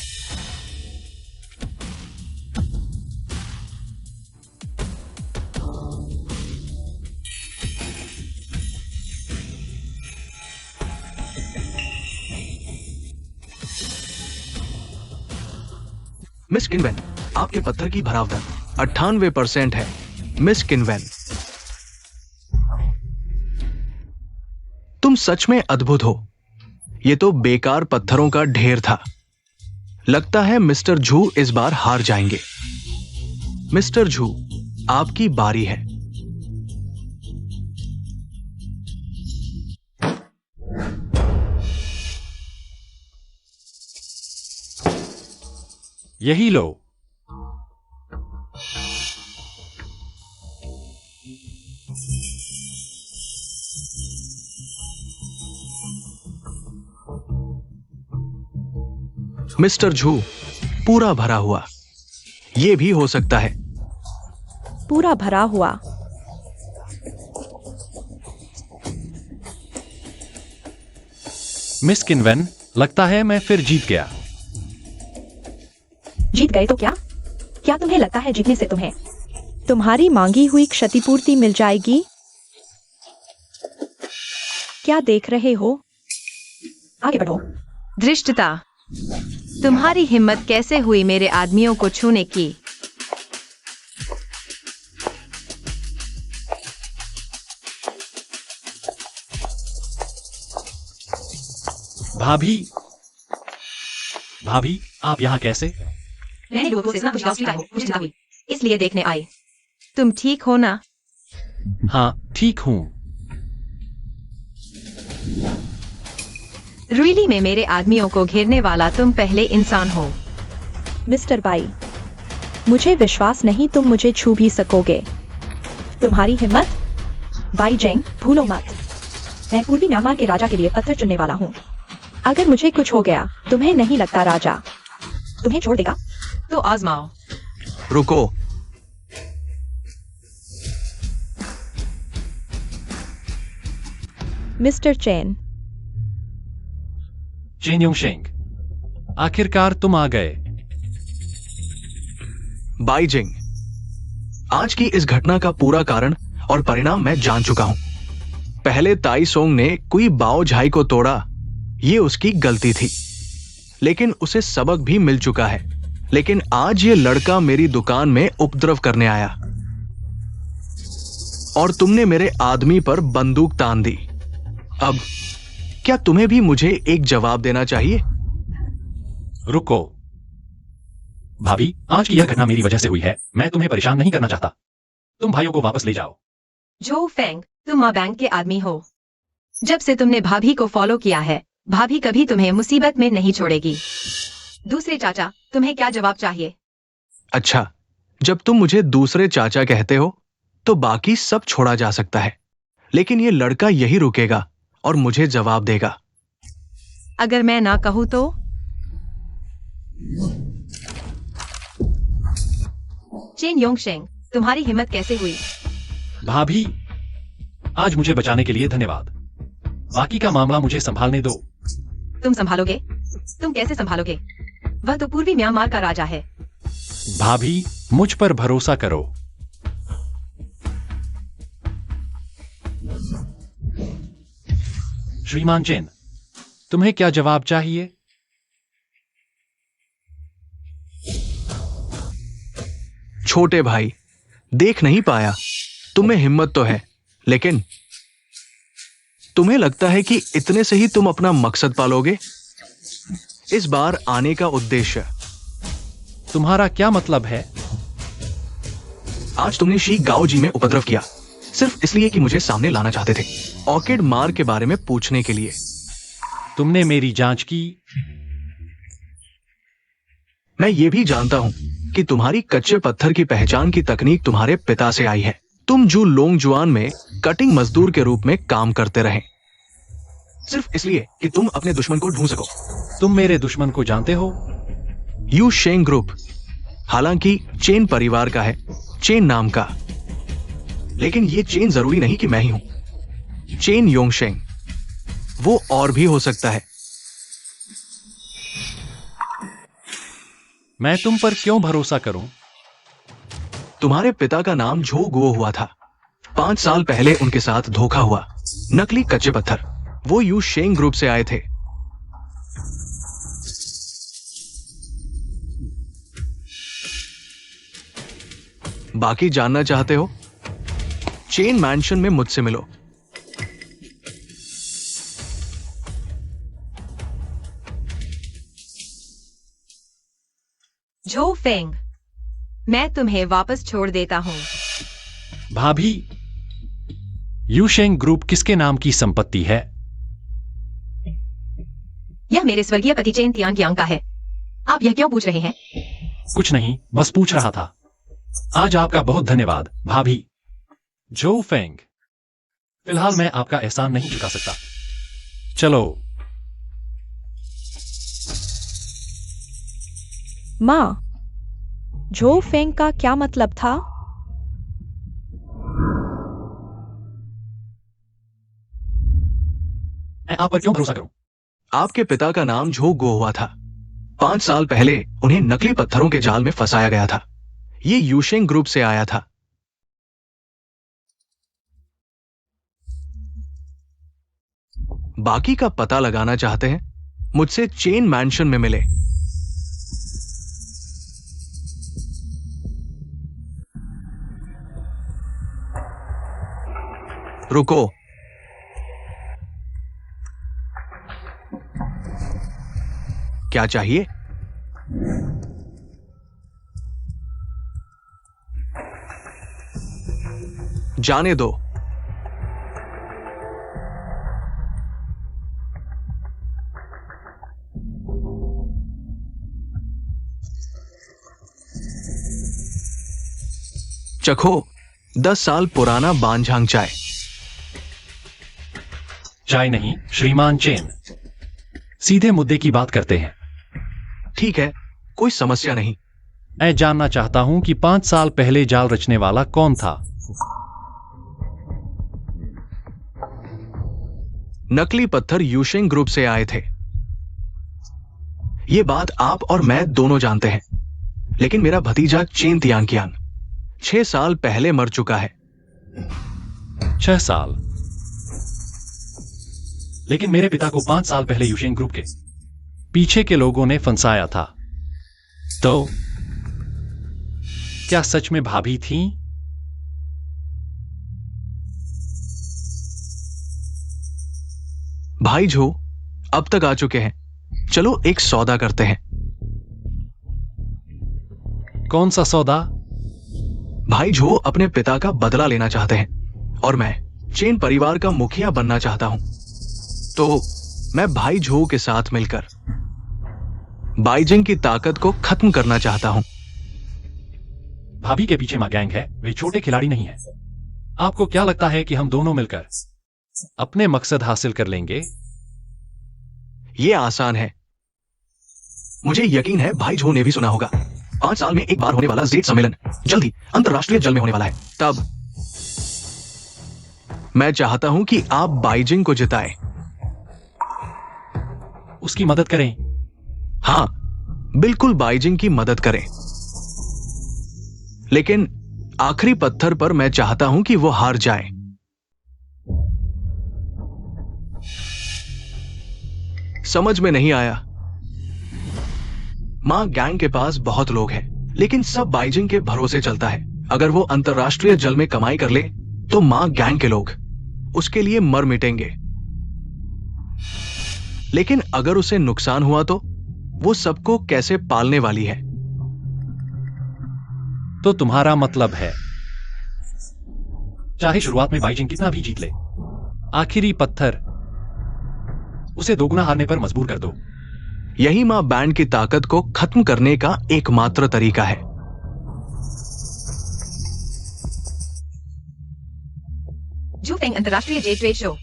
मिस किन्वेन, आपके पत्थर की भराव दर 98% है। मिस किन्वेन, तुम सच में अद्भुत हो। ये तो बेकार पत्थरों का ढेर था। लगता है मिस्टर झू इस बार हार जाएंगे। मिस्टर झू, आपकी बारी है। यही लो। मिस्टर झू, पूरा भरा हुआ। ये भी हो सकता है। पूरा भरा हुआ। मिस किन्वेन, लगता है मैं फिर जीत गया। जीत गए तो क्या? क्या तुम्हें लगता है जीतने से तुम्हें तुम्हारी मांगी हुई क्षतिपूर्ति मिल जाएगी? क्या देख रहे हो? आगे बढ़ो। धृष्टता, तुम्हारी हिम्मत कैसे हुई मेरे आदमियों को छूने की? भाभी, भाभी, आप यहाँ कैसे? मैंने लोगों से इतना कुछ मुझे चिंता हुई, इसलिए देखने आए। तुम ठीक हो ना? हाँ, ठीक हूँ। रुईली में मेरे आदमियों को घेरने वाला तुम पहले इंसान हो। मिस्टर बाई, मुझे विश्वास नहीं तुम मुझे छू भी सकोगे। तुम्हारी हिम्मत? बाई जेंग, भूलो मत, मैं पूर्वी म्यांमार के राजा के लिए पत्थर चुनने वाला हूँ। अगर मुझे कुछ हो गया, तुम्हें नहीं लगता राजा तुम्हें छोड़ देगा? तो आजमाओ। रुको। Mister chain. चेन योंगशेंग, आखिरकार तुम आ गए। बाई जिंग, आज की इस घटना का पूरा कारण और परिणाम मैं जान चुका हूं। पहले ताई सोंग ने कुई बाओ झाई को तोड़ा, ये उसकी गलती थी, लेकिन उसे सबक भी मिल चुका है। लेकिन आज ये लड़का मेरी दुकान में उपद्रव करने आया और तुमने मेरे आदमी पर बंदूक तान दी। अब क्या तुम्हें भी मुझे एक जवाब देना चाहिए? रुको भाभी, आज की यह घटना मेरी वजह से हुई है। मैं तुम्हें परेशान नहीं करना चाहता। तुम भाइयों को वापस ले जाओ। जो फेंग, तुम माँ बैंक के आदमी हो। जब से तुमने भाभी को फॉलो किया है, भाभी कभी तुम्हें मुसीबत में नहीं छोड़ेगी। दूसरे चाचा, तुम्हें क्या जवाब चाहिए? अच्छा, जब तुम मुझे दूसरे चाचा कहते हो तो बाकी सब छोड़ा जा सकता है, लेकिन ये लड़का यही रुकेगा और मुझे जवाब देगा। अगर मैं ना कहूं तो? चेन योंगशेंग, तुम्हारी हिम्मत कैसे हुई? भाभी, आज मुझे बचाने के लिए धन्यवाद। बाकी का मामला मुझे संभालने दो। तुम संभालोगे? तुम कैसे संभालोगे? वह तो पूर्वी म्यांमार का राजा है। भाभी, मुझ पर भरोसा करो। श्रीमान चेन, तुम्हें क्या जवाब चाहिए? छोटे भाई, देख नहीं पाया। तुम्हें हिम्मत तो है, लेकिन तुम्हें लगता है कि इतने से ही तुम अपना मकसद पालोगे? इस बार आने का उद्देश्य? तुम्हारा क्या मतलब है? आज तुमने शी गाओ जी में उपद्रव किया, सिर्फ इसलिए कि मुझे सामने लाना चाहते थे, ऑर्किड मार के बारे में पूछने के लिए। तुमने मेरी जांच की? मैं ये भी जानता हूं कि तुम्हारी कच्चे पत्थर की पहचान की तकनीक तुम्हारे पिता से आई है। तुम जू लोंगजुआन में कटिंग मजदूर के रूप में काम करते रहे, सिर्फ इसलिए कि तुम अपने दुश्मन को ढूंढ सको। तुम मेरे दुश्मन को जानते हो? यू शेंग ग्रुप, हालांकि चेन परिवार का है, चेन नाम का, लेकिन ये चेन जरूरी नहीं कि मैं ही हूं। चेन योंगशेंग, वो और भी हो सकता है। मैं तुम पर क्यों भरोसा करूं? तुम्हारे पिता का नाम झो गुओ हुआ था। 5 साल पहले उनके साथ धोखा हुआ। नकली कच्चे पत्थर, वो यू शेंग ग्रुप से आए थे। बाकी जानना चाहते हो? चेन मैंशन में मुझसे मिलो। झो फेंग, मैं तुम्हें वापस छोड़ देता हूं। भाभी, यूशेंग ग्रुप किसके नाम की संपत्ति है? यह मेरे स्वर्गीय पति चेन तियांग का है। आप यह क्यों पूछ रहे हैं? कुछ नहीं, बस पूछ रहा था। आज आपका बहुत धन्यवाद, भाभी। जो फेंग, फिलहाल मैं आपका एहसान नहीं चुका सकता। चलो। माँ, झो फेंग का क्या मतलब था? मैं आप पर क्यों भरोसा करूं? आपके पिता का नाम झो गो हुआ था। 5 साल पहले उन्हें नकली पत्थरों के जाल में फंसाया गया था। ये यूशेंग ग्रुप से आया था। बाकी का पता लगाना चाहते हैं? मुझसे चेन मैंशन में मिले। रुको। क्या चाहिए? जाने दो। चखो 10 साल पुराना बानझांग चाय। चाय नहीं, श्रीमान चेन, सीधे मुद्दे की बात करते हैं। ठीक है, कोई समस्या नहीं। मैं जानना चाहता हूं कि 5 साल पहले जाल रचने वाला कौन था? नकली पत्थर यूशेंग ग्रुप से आए थे। यह बात आप और मैं दोनों जानते हैं, लेकिन मेरा भतीजा चेन तियांग 6 साल पहले मर चुका है। 6 साल? लेकिन मेरे पिता को 5 साल पहले यूशेंग ग्रुप के पीछे के लोगों ने फंसाया था। तो क्या सच में भाभी थी? भाई झो अब तक आ चुके हैं। चलो एक सौदा करते हैं। कौन सा सौदा? भाई झो अपने पिता का बदला लेना चाहते हैं और मैं चेन परिवार का मुखिया बनना चाहता हूं। तो मैं भाई झो के साथ मिलकर बाइजिंग की ताकत को खत्म करना चाहता हूं। भाभी के पीछे गैंग है, वे छोटे खिलाड़ी नहीं है। आपको क्या लगता है कि हम दोनों मिलकर अपने मकसद हासिल कर लेंगे? ये आसान है। मुझे यकीन है भाई जो ने भी सुना होगा। 5 साल में एक बार होने वाला जेड सम्मेलन जल्दी अंतरराष्ट्रीय जल में होने वाला है। तब मैं चाहता हूं कि आप बाइजिंग को जिताएं। उसकी मदद करें। हाँ, बिल्कुल बाइजिंग की मदद करें। लेकिन आखिरी पत्थर पर मैं चाहता हूं कि वो हार जाए। समझ में नहीं आया। मां गैंग के पास बहुत लोग हैं, लेकिन सब बाइजिंग के भरोसे चलता है। अगर वो अंतरराष्ट्रीय जल में कमाई कर ले तो मां गैंग के लोग उसके लिए मर मिटेंगे। लेकिन अगर उसे नुकसान हुआ तो वो सबको कैसे पालने वाली है? तो तुम्हारा मतलब है चाहे शुरुआत में बाइजिंग कितना भी जीत ले, आखिरी पत्थर उसे दोगुना हारने पर मजबूर कर दो। यही मां बैंड की ताकत को खत्म करने का एकमात्र तरीका है। जूफेंग अंतरराष्ट्रीय जे ट्रेड शो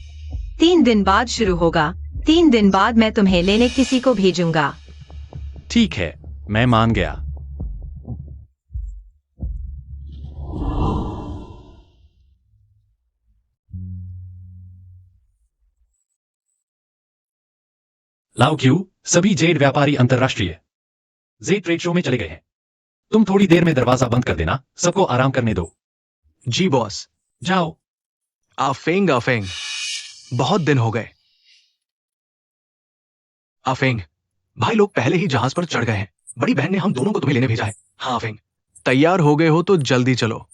3 दिन बाद शुरू होगा। 3 दिन बाद मैं तुम्हें लेने किसी को भेजूंगा। ठीक है, मैं मान गया। लाओ क्यू, सभी जेड व्यापारी अंतरराष्ट्रीय जेड ट्रेड शो में चले गए हैं। तुम थोड़ी देर में दरवाजा बंद कर देना, सबको आराम करने दो। जी बॉस। जाओ। आफेंग आफेंग, बहुत दिन हो गए। आफेंग, भाई लोग पहले ही जहाज पर चढ़ गए हैं। बड़ी बहन ने हम दोनों को तुम्हें लेने भेजा है। हाँ आफेंग, तैयार हो गए हो तो जल्दी चलो।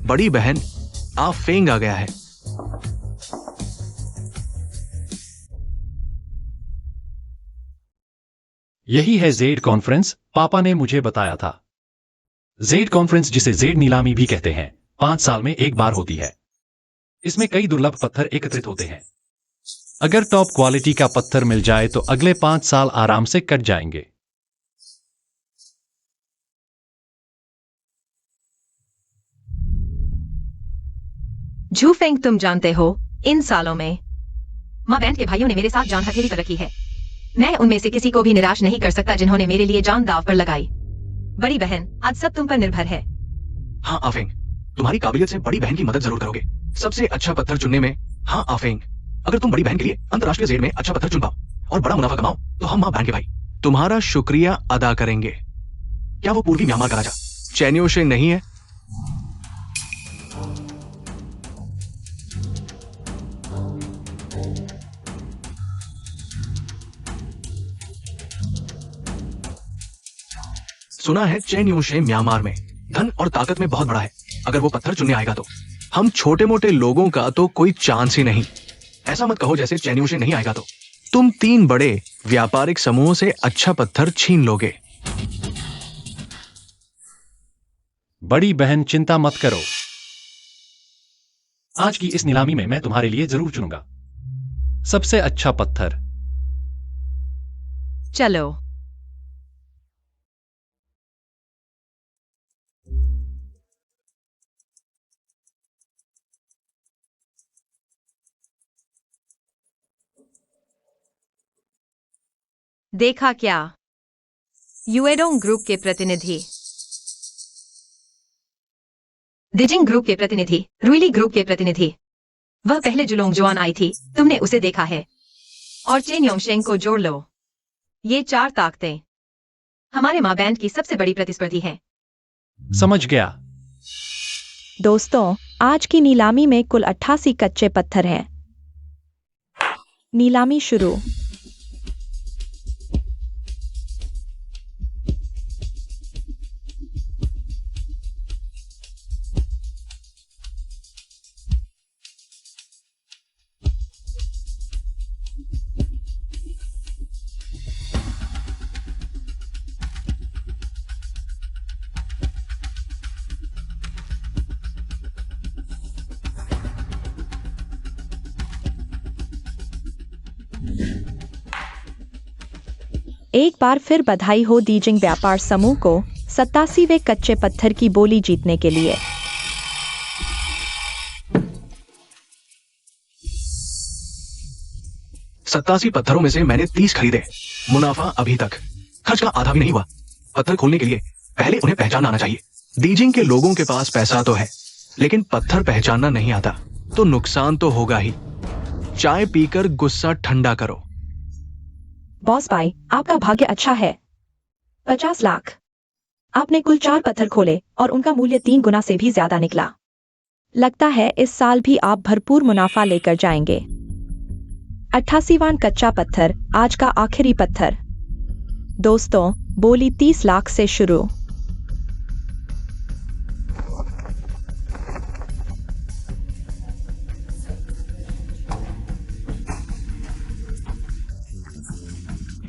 बड़ी बहन, आप फेंग आ गया है। यही है जेड कॉन्फ्रेंस, पापा ने मुझे बताया था। जेड कॉन्फ्रेंस, जिसे जेड नीलामी भी कहते हैं, 5 साल में एक बार होती है। इसमें कई दुर्लभ पत्थर एकत्रित होते हैं। अगर टॉप क्वालिटी का पत्थर मिल जाए तो अगले 5 साल आराम से कट जाएंगे। जूफेंग, तुम जानते हो, इन सालों में मां बैंड के भाइयों ने मेरे साथ जान हथेली पर रखी है। मैं उनमें से किसी को भी निराश नहीं कर सकता जिन्होंने मेरे लिए जान दांव पर लगाई। बड़ी बहन, आज सब तुम पर निर्भर है। हाँ आफेंग, तुम्हारी काबिलियत से बड़ी बहन की मदद जरूर करोगे सबसे अच्छा पत्थर चुनने में। हाँ आफेंग, अगर तुम बड़ी बहन के लिए अंतरराष्ट्रीय जेड में अच्छा पत्थर चुन पाओ और बड़ा मुनाफा कमाओ तो हम मां बैंड के भाई तुम्हारा शुक्रिया अदा करेंगे। क्या वो पूर्वी म्यांमार का राजा चैनियोशे नहीं है? सुना है चैनियोशे म्यांमार में धन और ताकत में बहुत बड़ा है। अगर वो पत्थर चुनने आएगा तो हम छोटे मोटे लोगों का तो कोई चांस ही नहीं। ऐसा मत कहो जैसे चैनियोशे नहीं आएगा तो तुम 3 बड़े व्यापारिक समूहों से अच्छा पत्थर छीन लोगे। बड़ी बहन, चिंता मत करो। आज की इस नीलामी में मैं तुम्हारे लिए जरूर चुनूंगा सबसे अच्छा पत्थर। चलो। देखा क्या? यूएडोंग ग्रुप के प्रतिनिधि, दिजिंग ग्रुप के प्रतिनिधि, रुइली ग्रुप के प्रतिनिधि। वह पहले जुलोंग जुआन आई थी, तुमने उसे देखा है। और चेन योंगशेंग को जोड़ लो। ये 4 ताकतें हमारे मां बैंड की सबसे बड़ी प्रतिस्पर्धी हैं। समझ गया। दोस्तों, आज की नीलामी में कुल 88 कच्चे पत्थर हैं। नीलामी शुरू। एक बार फिर बधाई हो दीजिंग व्यापार समूह को 87वें कच्चे पत्थर की बोली जीतने के लिए। सत्तासी पत्थरों में से मैंने 30 खरीदे। मुनाफा अभी तक खर्च का आधा भी नहीं हुआ। पत्थर खोलने के लिए पहले उन्हें पहचानना आना चाहिए। दीजिंग के लोगों के पास पैसा तो है, लेकिन पत्थर पहचानना नहीं आता, तो नुकसान तो होगा ही। चाय पीकर गुस्सा ठंडा करो। बॉस भाई, आपका भाग्य अच्छा है। 50 लाख। आपने कुल 4 पत्थर खोले और उनका मूल्य 3 गुना से भी ज्यादा निकला। लगता है इस साल भी आप भरपूर मुनाफा लेकर जाएंगे। 88वां कच्चा पत्थर, आज का आखिरी पत्थर। दोस्तों, बोली 30 लाख से शुरू।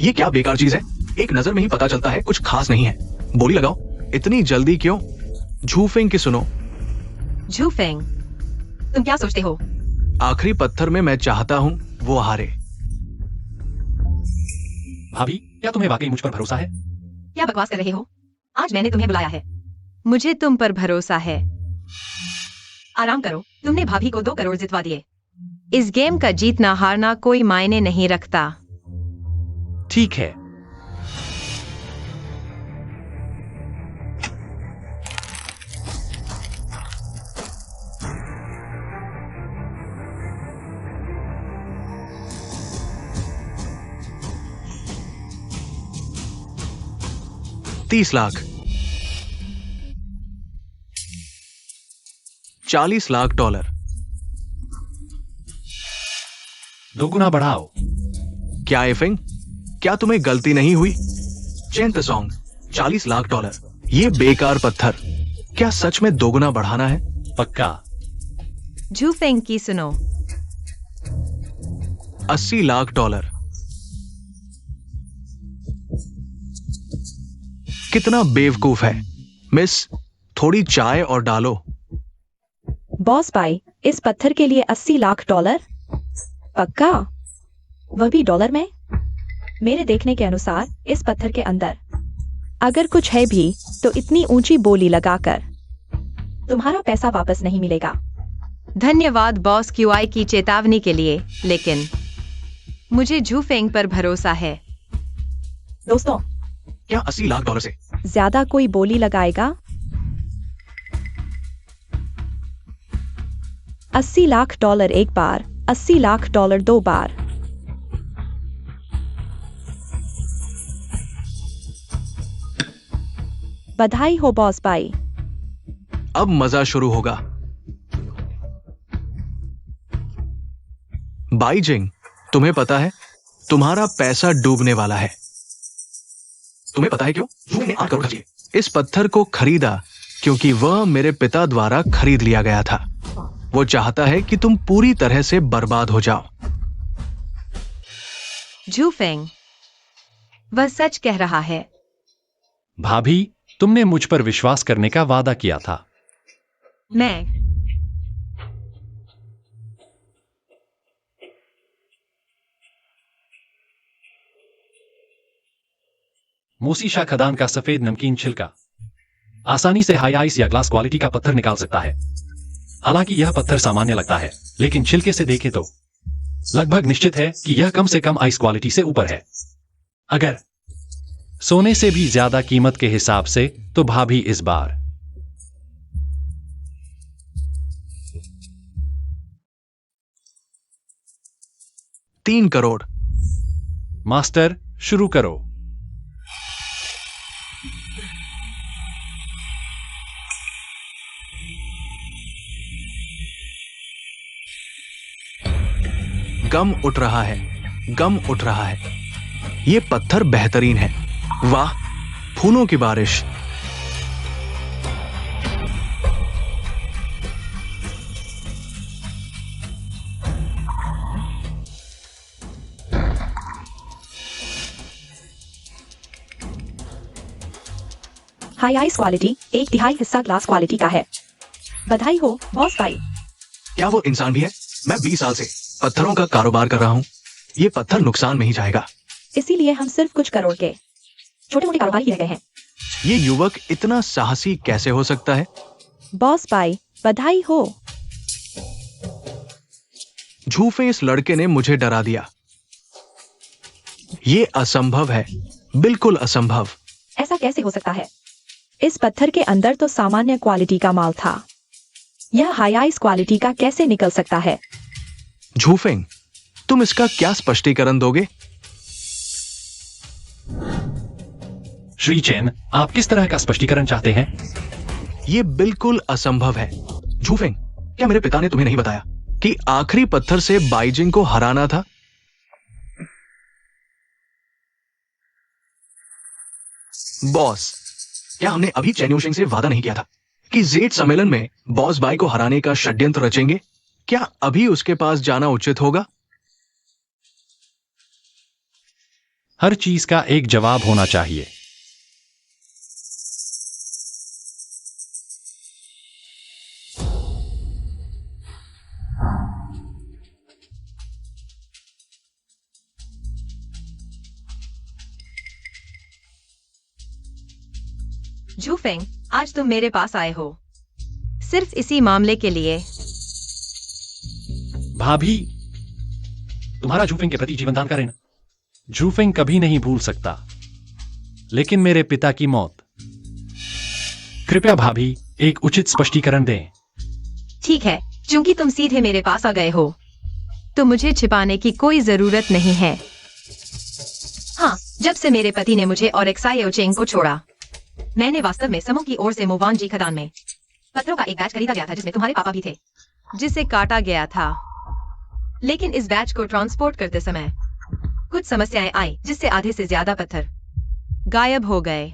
ये क्या बेकार चीज है? एक नजर में ही पता चलता है कुछ खास नहीं है। बोली लगाओ। इतनी जल्दी क्यों? झूफेंग की सुनो। झूफेंग, तुम क्या सोचते हो? आखिरी पत्थर में मैं चाहता हूं वो हारे। भाभी, क्या तुम्हें वाकई मुझ पर भरोसा है? क्या बकवास कर रहे हो? आज मैंने तुम्हें बुलाया है। मुझे तुम पर भरोसा है। आराम करो, तुमने भाभी को 2 करोड़ जितवा दिए। इस गेम का जीतना हारना कोई मायने नहीं रखता। ठीक है। $30 लाख, 40 लाख डॉलर। 2 गुना बढ़ाओ। क्या एफिंग? क्या तुम्हें गलती नहीं हुई? चेंट सॉन्ग, 40 लाख डॉलर। ये बेकार पत्थर क्या सच में 2 गुना बढ़ाना है? पक्का। झूफेंग की सुनो। 80 लाख डॉलर। कितना बेवकूफ है। मिस, थोड़ी चाय और डालो। बॉस भाई, इस पत्थर के लिए 80 लाख डॉलर? पक्का? वह भी डॉलर में? मेरे देखने के अनुसार इस पत्थर के अंदर अगर कुछ है भी तो इतनी ऊंची बोली लगाकर तुम्हारा पैसा वापस नहीं मिलेगा। धन्यवाद बॉस क्यूआई की चेतावनी के लिए, लेकिन मुझे झूफेंग पर भरोसा है। दोस्तों, क्या 80 लाख डॉलर से ज्यादा कोई बोली लगाएगा? 80 लाख डॉलर एक बार, 80 लाख डॉलर 2 बार। बधाई हो बॉस भाई। अब मजा शुरू होगा। बाईजिंग, तुम्हें पता है तुम्हारा पैसा डूबने वाला है। तुम्हें पता है क्यों? मैंने 8 करोड़ खर्चे। इस पत्थर को खरीदा क्योंकि वह मेरे पिता द्वारा खरीद लिया गया था। वो चाहता है कि तुम पूरी तरह से बर्बाद हो जाओ। झूफेंग, वह सच कह रहा है। भाभी, तुमने मुझ पर विश्वास करने का वादा किया था। मैं मोसीशा खदान का सफेद नमकीन छिलका आसानी से हाई आइस या ग्लास क्वालिटी का पत्थर निकाल सकता है। हालांकि यह पत्थर सामान्य लगता है, लेकिन छिलके से देखें तो लगभग निश्चित है कि यह कम से कम आइस क्वालिटी से ऊपर है। अगर सोने से भी ज्यादा कीमत के हिसाब से, तो भाभी इस बार $3 करोड़। मास्टर, शुरू करो। गम उठ रहा है, गम उठ रहा है। ये पत्थर बेहतरीन है। वाह, फूलों की बारिश। हाई आइस क्वालिटी 1/3 हिस्सा ग्लास क्वालिटी का है। बधाई हो बॉस भाई। क्या वो इंसान भी है? मैं 20 साल से पत्थरों का कारोबार कर रहा हूं। ये पत्थर नुकसान में ही जाएगा। इसीलिए हम सिर्फ कुछ करोड़ के छोटे मोटे कारोबारी ही रह गए हैं। ये युवक इतना साहसी कैसे हो सकता है? बॉस भाई, बधाई हो। झूफे इस लड़के ने मुझे डरा दिया। ये असंभव है, बिल्कुल असंभव। ऐसा कैसे हो सकता है? इस पत्थर के अंदर तो सामान्य क्वालिटी का माल था, यह हाई आइस क्वालिटी का कैसे निकल सकता है? झूफेंग, तुम इसका क्या स्पष्टीकरण दोगे? श्री चेन, आप किस तरह का स्पष्टीकरण चाहते हैं? ये बिल्कुल असंभव है। झूफेंग, क्या मेरे पिता ने तुम्हें नहीं बताया कि आखिरी पत्थर से बाइजिंग को हराना था? बॉस, क्या हमने अभी चेन युशिंग से वादा नहीं किया था कि जेड सम्मेलन में बॉस बाई को हराने का षड्यंत्र रचेंगे? क्या अभी उसके पास जाना उचित होगा? हर चीज का एक जवाब होना चाहिए। झूफेंग, आज तुम मेरे पास आए हो सिर्फ इसी मामले के लिए। भाभी, तुम्हारा झूफेंग के प्रति जीवनदान का ऋण झूफेंग कभी नहीं भूल सकता, लेकिन मेरे पिता की मौत। कृपया भाभी, एक उचित स्पष्टीकरण दें। ठीक है, चूंकि तुम सीधे मेरे पास आ गए हो तो मुझे छिपाने की कोई जरूरत नहीं है। हाँ, जब से मेरे पति ने मुझे और एक्साई ओचेंग को छोड़ा, मैंने वास्तव में समूह की ओर से मोवान जी खदान में पत्थरों का एक बैच खरीदा गया था जिसमें तुम्हारे पापा भी थे, जिसे काटा गया था। लेकिन इस बैच को ट्रांसपोर्ट करते समय कुछ समस्याएं आई जिससे आधे से ज्यादा पत्थर गायब हो गए।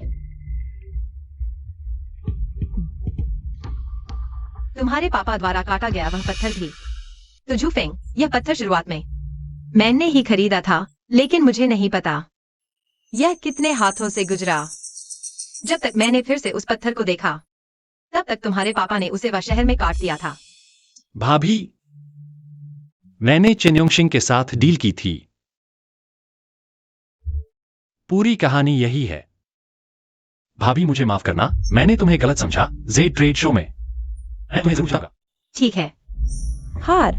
तुम्हारे पापा द्वारा काटा गया वह पत्थर भी। तो झूफेंग, यह पत्थर शुरुआत में मैंने ही खरीदा था, लेकिन मुझे नहीं पता यह कितने हाथों से गुजरा। जब तक मैंने फिर से उस पत्थर को देखा, तब तक तुम्हारे पापा ने उसे वह शहर में काट दिया था। भाभी, मैंने चेन्योंगशिंग के साथ डील की थी। पूरी कहानी यही है। भाभी, मुझे माफ करना, मैंने तुम्हें गलत समझा। जेड ट्रेड शो में मैं तुम्हें जरूर जाऊंगा। ठीक है। हार।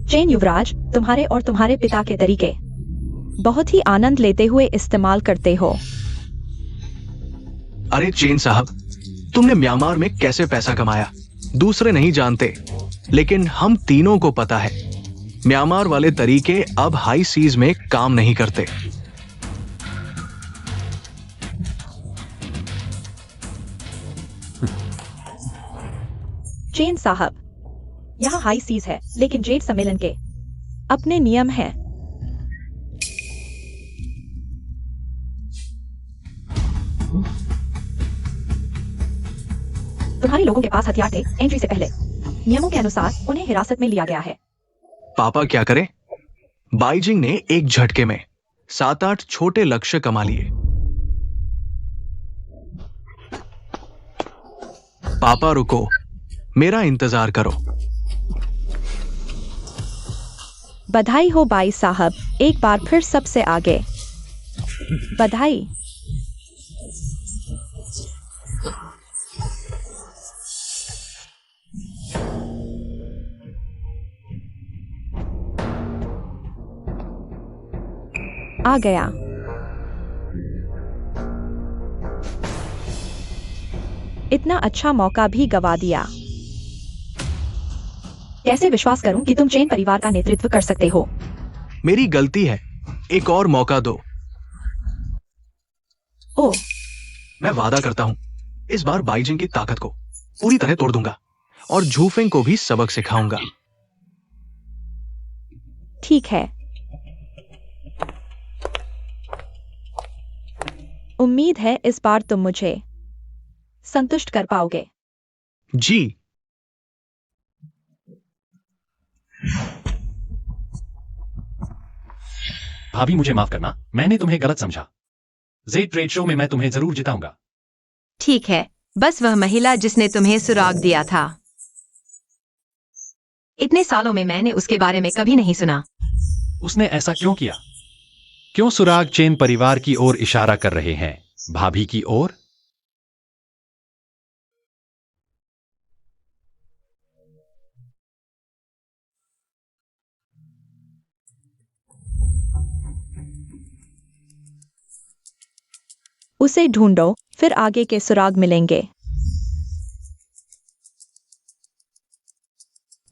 चेन युवराज, तुम्हारे और तुम्हारे पिता के तरीके बहुत ही आनंद लेते हुए इस्तेमाल करते हो। अरे चेन साहब, तुमने म्यांमार में कैसे पैसा कमाया दूसरे नहीं जानते, लेकिन हम तीनों को पता है। म्यांमार वाले तरीके अब हाई सीज में काम नहीं करते। चेन साहब, यहाँ हाई सीज है, लेकिन जेड सम्मेलन के अपने नियम हैं। तुम्हारे लोगों के पास हथियार थे एंट्री से पहले। नियमों के अनुसार उन्हें हिरासत में लिया गया है। पापा क्या करें? बाइजिंग ने एक झटके में 7-8 छोटे लक्ष्य कमा लिए। पापा रुको, मेरा इंतजार करो। बधाई हो बाई साहब, एक बार फिर सबसे आगे। बधाई। आ गया। इतना अच्छा मौका भी गवा दिया। कैसे विश्वास करूं कि तुम चेन परिवार का नेतृत्व कर सकते हो? मेरी गलती है, एक और मौका दो। ओह, मैं वादा करता हूं, इस बार बाइजिंग की ताकत को पूरी तरह तोड़ दूंगा और झूफेंग को भी सबक सिखाऊंगा। ठीक है। उम्मीद है इस बार तुम मुझे संतुष्ट कर पाओगे। जी। भाभी, मुझे माफ करना, मैंने तुम्हें गलत समझा। जेड ट्रेड शो में मैं तुम्हें जरूर जिताऊंगा। ठीक है, बस वह महिला जिसने तुम्हें सुराग दिया था, इतने सालों में मैंने उसके बारे में कभी नहीं सुना। उसने ऐसा क्यों किया? क्यों सुराग चेन परिवार की ओर इशारा कर रहे हैं? भाभी की ओर? उसे ढूंढो, फिर आगे के सुराग मिलेंगे।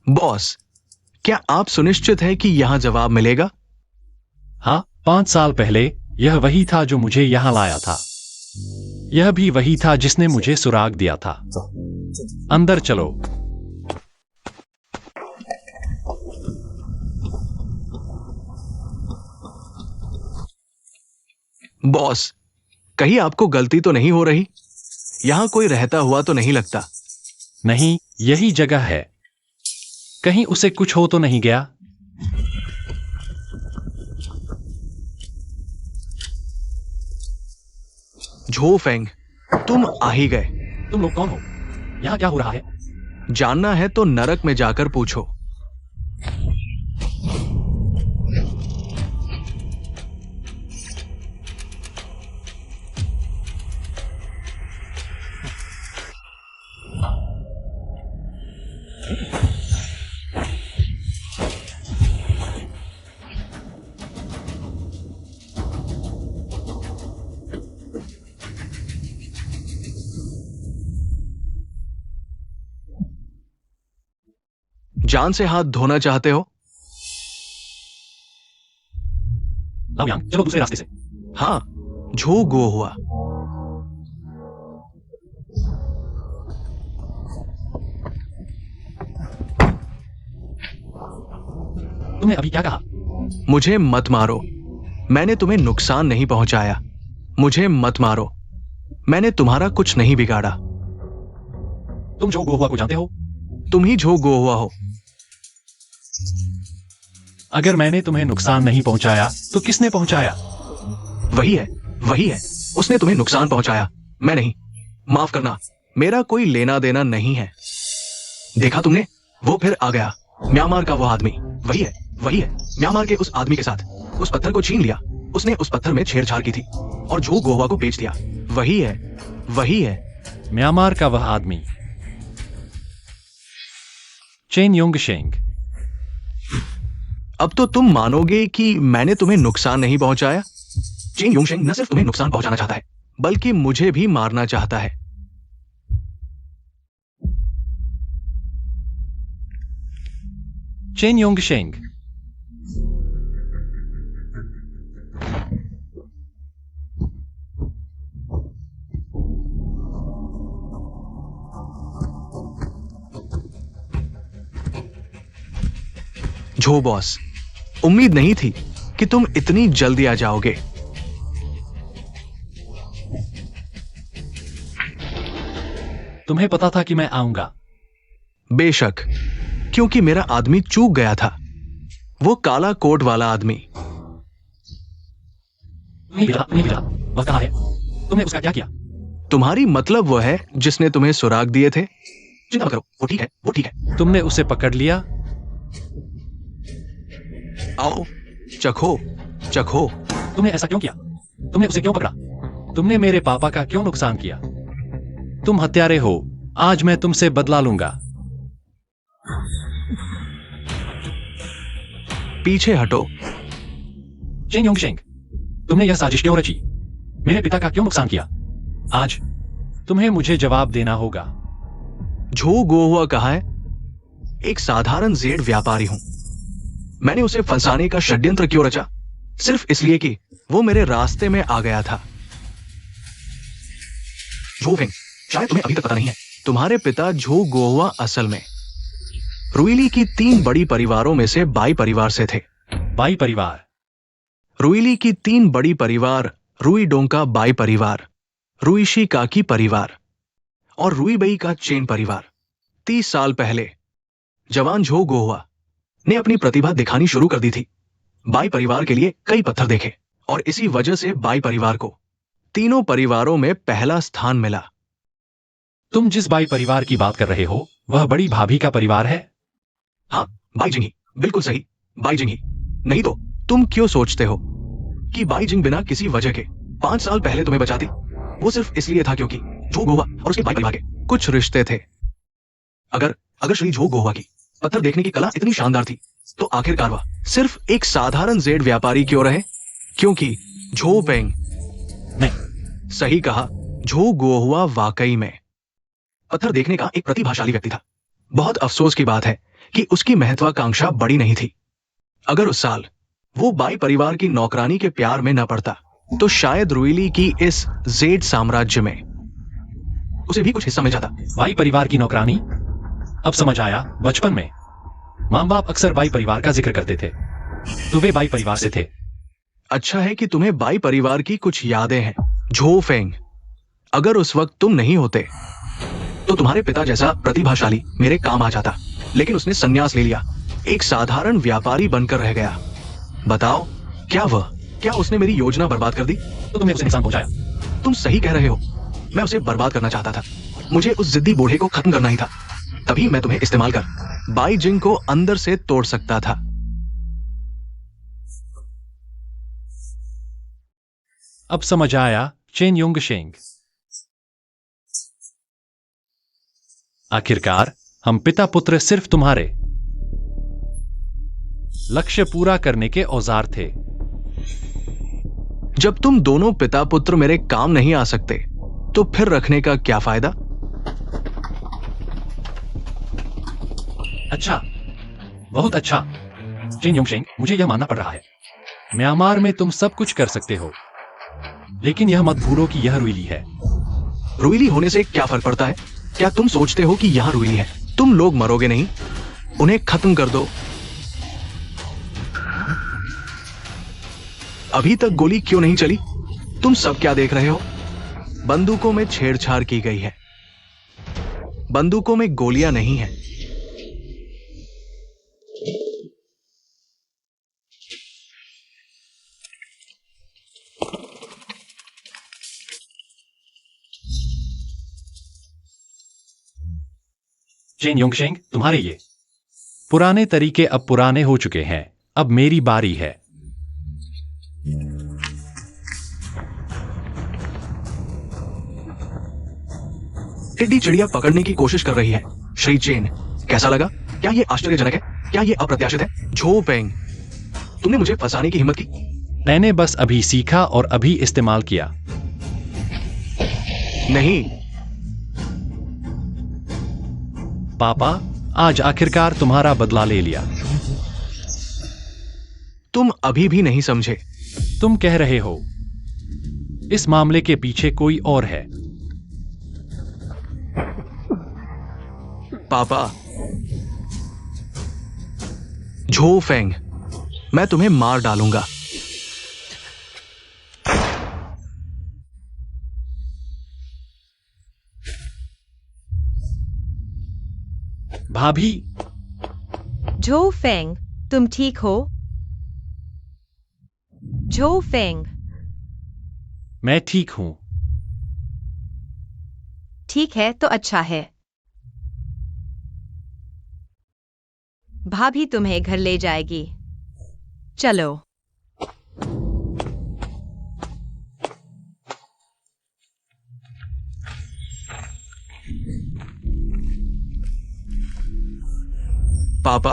बॉस, क्या आप सुनिश्चित हैं कि यहां जवाब मिलेगा? हाँ, 5 साल पहले यह वही था जो मुझे यहां लाया था। यह भी वही था जिसने मुझे सुराग दिया था। अंदर चलो। बॉस, कहीं आपको गलती तो नहीं हो रही? यहां कोई रहता हुआ तो नहीं लगता। नहीं, यही जगह है। कहीं उसे कुछ हो तो नहीं गया? झो फेंग, तुम आ ही गए। तुम लोग कौन हो? यहां क्या हो रहा है? जानना है तो नरक में जाकर पूछो। जान से हाथ धोना चाहते हो? लाओ यांग, चलो दूसरे रास्ते से। हाँ, झो गो हुआ। तुमने अभी क्या कहा? मुझे मत मारो, मैंने तुम्हें नुकसान नहीं पहुंचाया। मुझे मत मारो, मैंने तुम्हारा कुछ नहीं बिगाड़ा। तुम जो गोहुआ को जानते हो? तुम ही झो गो हुआ हो। अगर मैंने तुम्हें नुकसान नहीं पहुंचाया तो किसने पहुंचाया? वही है, वही है, उसने तुम्हें नुकसान पहुंचाया, मैं नहीं। माफ करना, मेरा कोई लेना देना नहीं है। देखा तुमने, वो फिर आ गया। म्यांमार का वो आदमी, वही है, वही है। म्यांमार के उस आदमी के साथ उस पत्थर को छीन लिया। उसने उस पत्थर में छेड़छाड़ की थी और झो गोवा को बेच दिया। वही है, वही है। म्यांमार का वह आदमी। चेन योंग शेंग। अब तो तुम मानोगे कि मैंने तुम्हें नुकसान नहीं पहुंचाया। चेन योंगशेंग न सिर्फ तुम्हें नुकसान पहुंचाना चाहता है, बल्कि मुझे भी मारना चाहता है। चेन योंग शेंग। झो बॉस, उम्मीद नहीं थी कि तुम इतनी जल्दी आ जाओगे। तुम्हें पता था कि मैं आऊंगा? बेशक, क्योंकि मेरा आदमी चूक गया था। वो काला कोट वाला आदमी। नहीं भेजा। वह कहाँ है? तुमने उसका क्या किया? तुम्हारी मतलब वो है जिसने तुम्हें सुराग दिए थे? चिंता मत करो, वो ठीक है, वो ठीक है। तुमने उसे पकड़ लिया? आओ, चखो, चखो। तुमने ऐसा क्यों किया? तुमने उसे क्यों पकड़ा? तुमने मेरे पापा का क्यों नुकसान किया? तुम हत्यारे हो। आज मैं तुमसे बदला लूंगा। पीछे हटो। चेन योंग शेंग, तुमने यह साजिश क्यों रची? मेरे पिता का क्यों नुकसान किया? आज तुम्हें मुझे जवाब देना होगा। झो गो हुआ कहा है? एक साधारण जेड व्यापारी हूं। मैंने उसे फंसाने का षड्यंत्र क्यों रचा? सिर्फ इसलिए कि वो मेरे रास्ते में आ गया था। झो फेंग, शायद तुम्हें अभी तक पता नहीं है, तुम्हारे पिता झो गोहुआ असल में रुइली की 3 बड़ी परिवारों में से बाई परिवार से थे। बाई परिवार? रुइली की 3 बड़ी परिवार, रुई डोंका बाई परिवार, रुइशी काकी परिवार और रुईबई का चेन परिवार। 30 साल पहले जवान झो गोहुआ ने अपनी प्रतिभा दिखानी शुरू कर दी थी। बाई परिवार के लिए कई पत्थर देखे और इसी वजह से बाई परिवार को तीनों परिवारों में पहला स्थान मिला। तुम जिस बाई परिवार की बात कर रहे हो वह बड़ी भाभी का परिवार है? हाँ, बाई जिंगी, बिल्कुल सही, बाई जिंगी। नहीं तो तुम क्यों सोचते हो कि बाई जिंग बिना किसी वजह के 5 साल पहले तुम्हें बचाती, वो सिर्फ इसलिए था क्योंकि झो गोवा और उसके बाई परिवार के कुछ रिश्ते थे। अगर अगर श्री झो गोवा की पत्थर देखने की कला इतनी शानदार थी, तो आखिरकार वह सिर्फ एक साधारण जेड व्यापारी क्यों रहे? क्योंकि झो पेंग, नहीं, सही कहा, झो गोहुआ वाकई में पत्थर देखने का एक प्रतिभाशाली व्यक्ति था। बहुत अफसोस की बात है कि उसकी महत्वाकांक्षा बड़ी नहीं थी। अगर उस साल वो बाई परिवार की नौकरानी के प्यार में न पड़ता, तो शायद रुइली की इस जेड साम्राज्य में उसे भी कुछ हिस्सा मिल जाता। बाई परिवार की नौकरानी? अब समझ आया। बचपन में माँ बाप अक्सर बाई परिवार का जिक्र करते थे, तो वे बाई परिवार से थे। अच्छा है कि तुम्हें बाई परिवार की कुछ यादें हैं, झो फेंग। अगर उस वक्त तुम नहीं होते, तो तुम्हारे पिता जैसा प्रतिभाशाली मेरे काम आ जाता, लेकिन उसने संन्यास ले लिया, एक साधारण व्यापारी बनकर रह गया। बताओ, क्या उसने मेरी योजना बर्बाद कर दी? तो तुमने उसे नुकसान पहुंचाया। तुम सही कह रहे हो, मैं उसे बर्बाद करना चाहता था। मुझे उस जिद्दी बूढ़े को खत्म करना ही था। तभी मैं तुम्हें इस्तेमाल कर बाई जिंग को अंदर से तोड़ सकता था। अब समझ आया, चेन युंग शेंग। आखिरकार हम पिता पुत्र सिर्फ तुम्हारे लक्ष्य पूरा करने के औजार थे। जब तुम दोनों पिता पुत्र मेरे काम नहीं आ सकते, तो फिर रखने का क्या फायदा? अच्छा, बहुत अच्छा। चेन युंगशेंग, मुझे यह मानना पड़ रहा है, म्यांमार में तुम सब कुछ कर सकते हो, लेकिन यह मत भूलो कि यह रुइली है। रुइली होने से क्या फर्क पड़ता है? क्या तुम सोचते हो कि यहां रुइली है? तुम लोग मरोगे नहीं, उन्हें खत्म कर दो। अभी तक गोली क्यों नहीं चली? तुम सब क्या देख रहे हो? बंदूकों में छेड़छाड़ की गई है। बंदूकों में गोलियां नहीं हैं। चेन युंगशेंग, तुम्हारे ये पुराने तरीके अब पुराने हो चुके हैं। अब मेरी बारी है। टिड्डी चिड़िया पकड़ने की कोशिश कर रही है। श्री चेन, कैसा लगा? क्या ये आश्चर्यजनक है? क्या ये अप्रत्याशित है? झो पेंग, तुमने मुझे फंसाने की हिम्मत की। मैंने बस अभी सीखा और अभी इस्तेमाल किया। नहीं पापा, आज आखिरकार तुम्हारा बदला ले लिया। तुम अभी भी नहीं समझे। तुम कह रहे हो इस मामले के पीछे कोई और है। पापा, झो फेंग, मैं तुम्हें मार डालूंगा। भाभी, झो फेंग, तुम ठीक हो? झो फेंग, मैं ठीक हूं। ठीक है तो अच्छा है। भाभी तुम्हें घर ले जाएगी। चलो। पापा,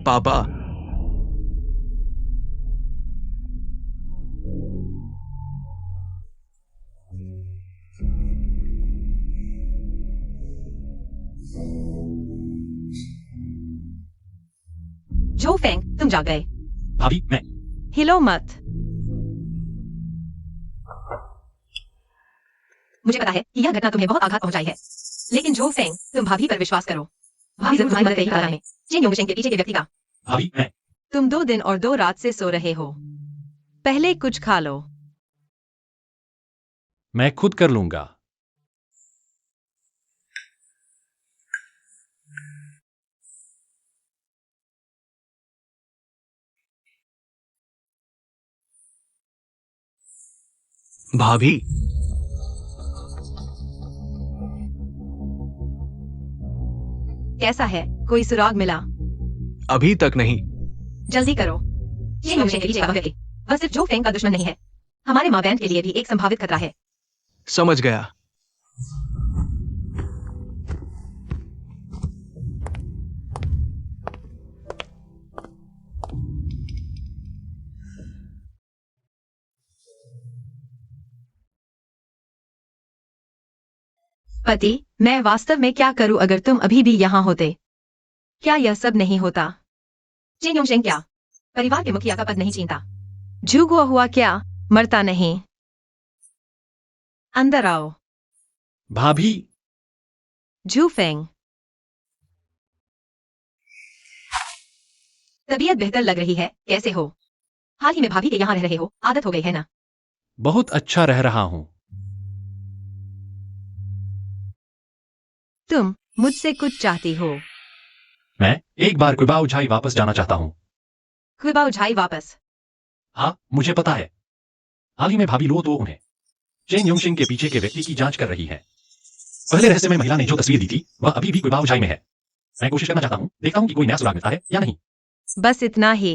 पापा, झो फेंग, तुम जा गए। भाभी, मैं हिलो मत। मुझे पता है कि यह घटना तुम्हें बहुत आघात पहुंचाई है, लेकिन झो फेंग, तुम भाभी पर विश्वास करो। भाभी जरूर तुम्हारी मदद करेगी कराने। चेन योंगशेंग के पीछे के व्यक्ति का। भाभी, मैं तुम 2 दिन और 2 रात से सो रहे हो। पहले कुछ खा लो। मैं खुद कर लूंगा। भाभी, कैसा है? कोई सुराग मिला? अभी तक नहीं। जल्दी करो। ये मनुष्य के पीछे का वह व्यक्ति, वह सिर्फ जो फेंग का दुश्मन नहीं है, हमारे माँ बैंड के लिए भी एक संभावित खतरा है। समझ गया। पति, मैं वास्तव में क्या करूं अगर तुम अभी भी यहाँ होते? क्या यह सब नहीं होता? चिन योंगशेंग क्या परिवार के मुखिया का पद नहीं छीनता? झुगुआ हुआ क्या मरता नहीं? अंदर आओ। भाभी, झू फेंग, तबीयत बेहतर लग रही है, कैसे हो? हाल ही में भाभी के यहाँ रह रहे हो, आदत हो गई है ना? बहुत अच्छा रह रहा हूं। तुम मुझसे कुछ चाहती हो? मैं एक बार क्विबाओ झाई वापस जाना चाहता हूं। क्विबाओ झाई वापस? हाँ, मुझे पता है। हाल ही में भाभी लो तो उन्हें चेन योंगशिंग के पीछे के व्यक्ति की जांच कर रही है। पहले रहस्यमय महिला ने जो तस्वीर दी थी वह अभी भी क्विबाओ झाई में है। मैं कोशिश करना चाहता हूं, देखता हूं कि कोई नया सुराग मिलता है या नहीं। बस इतना ही।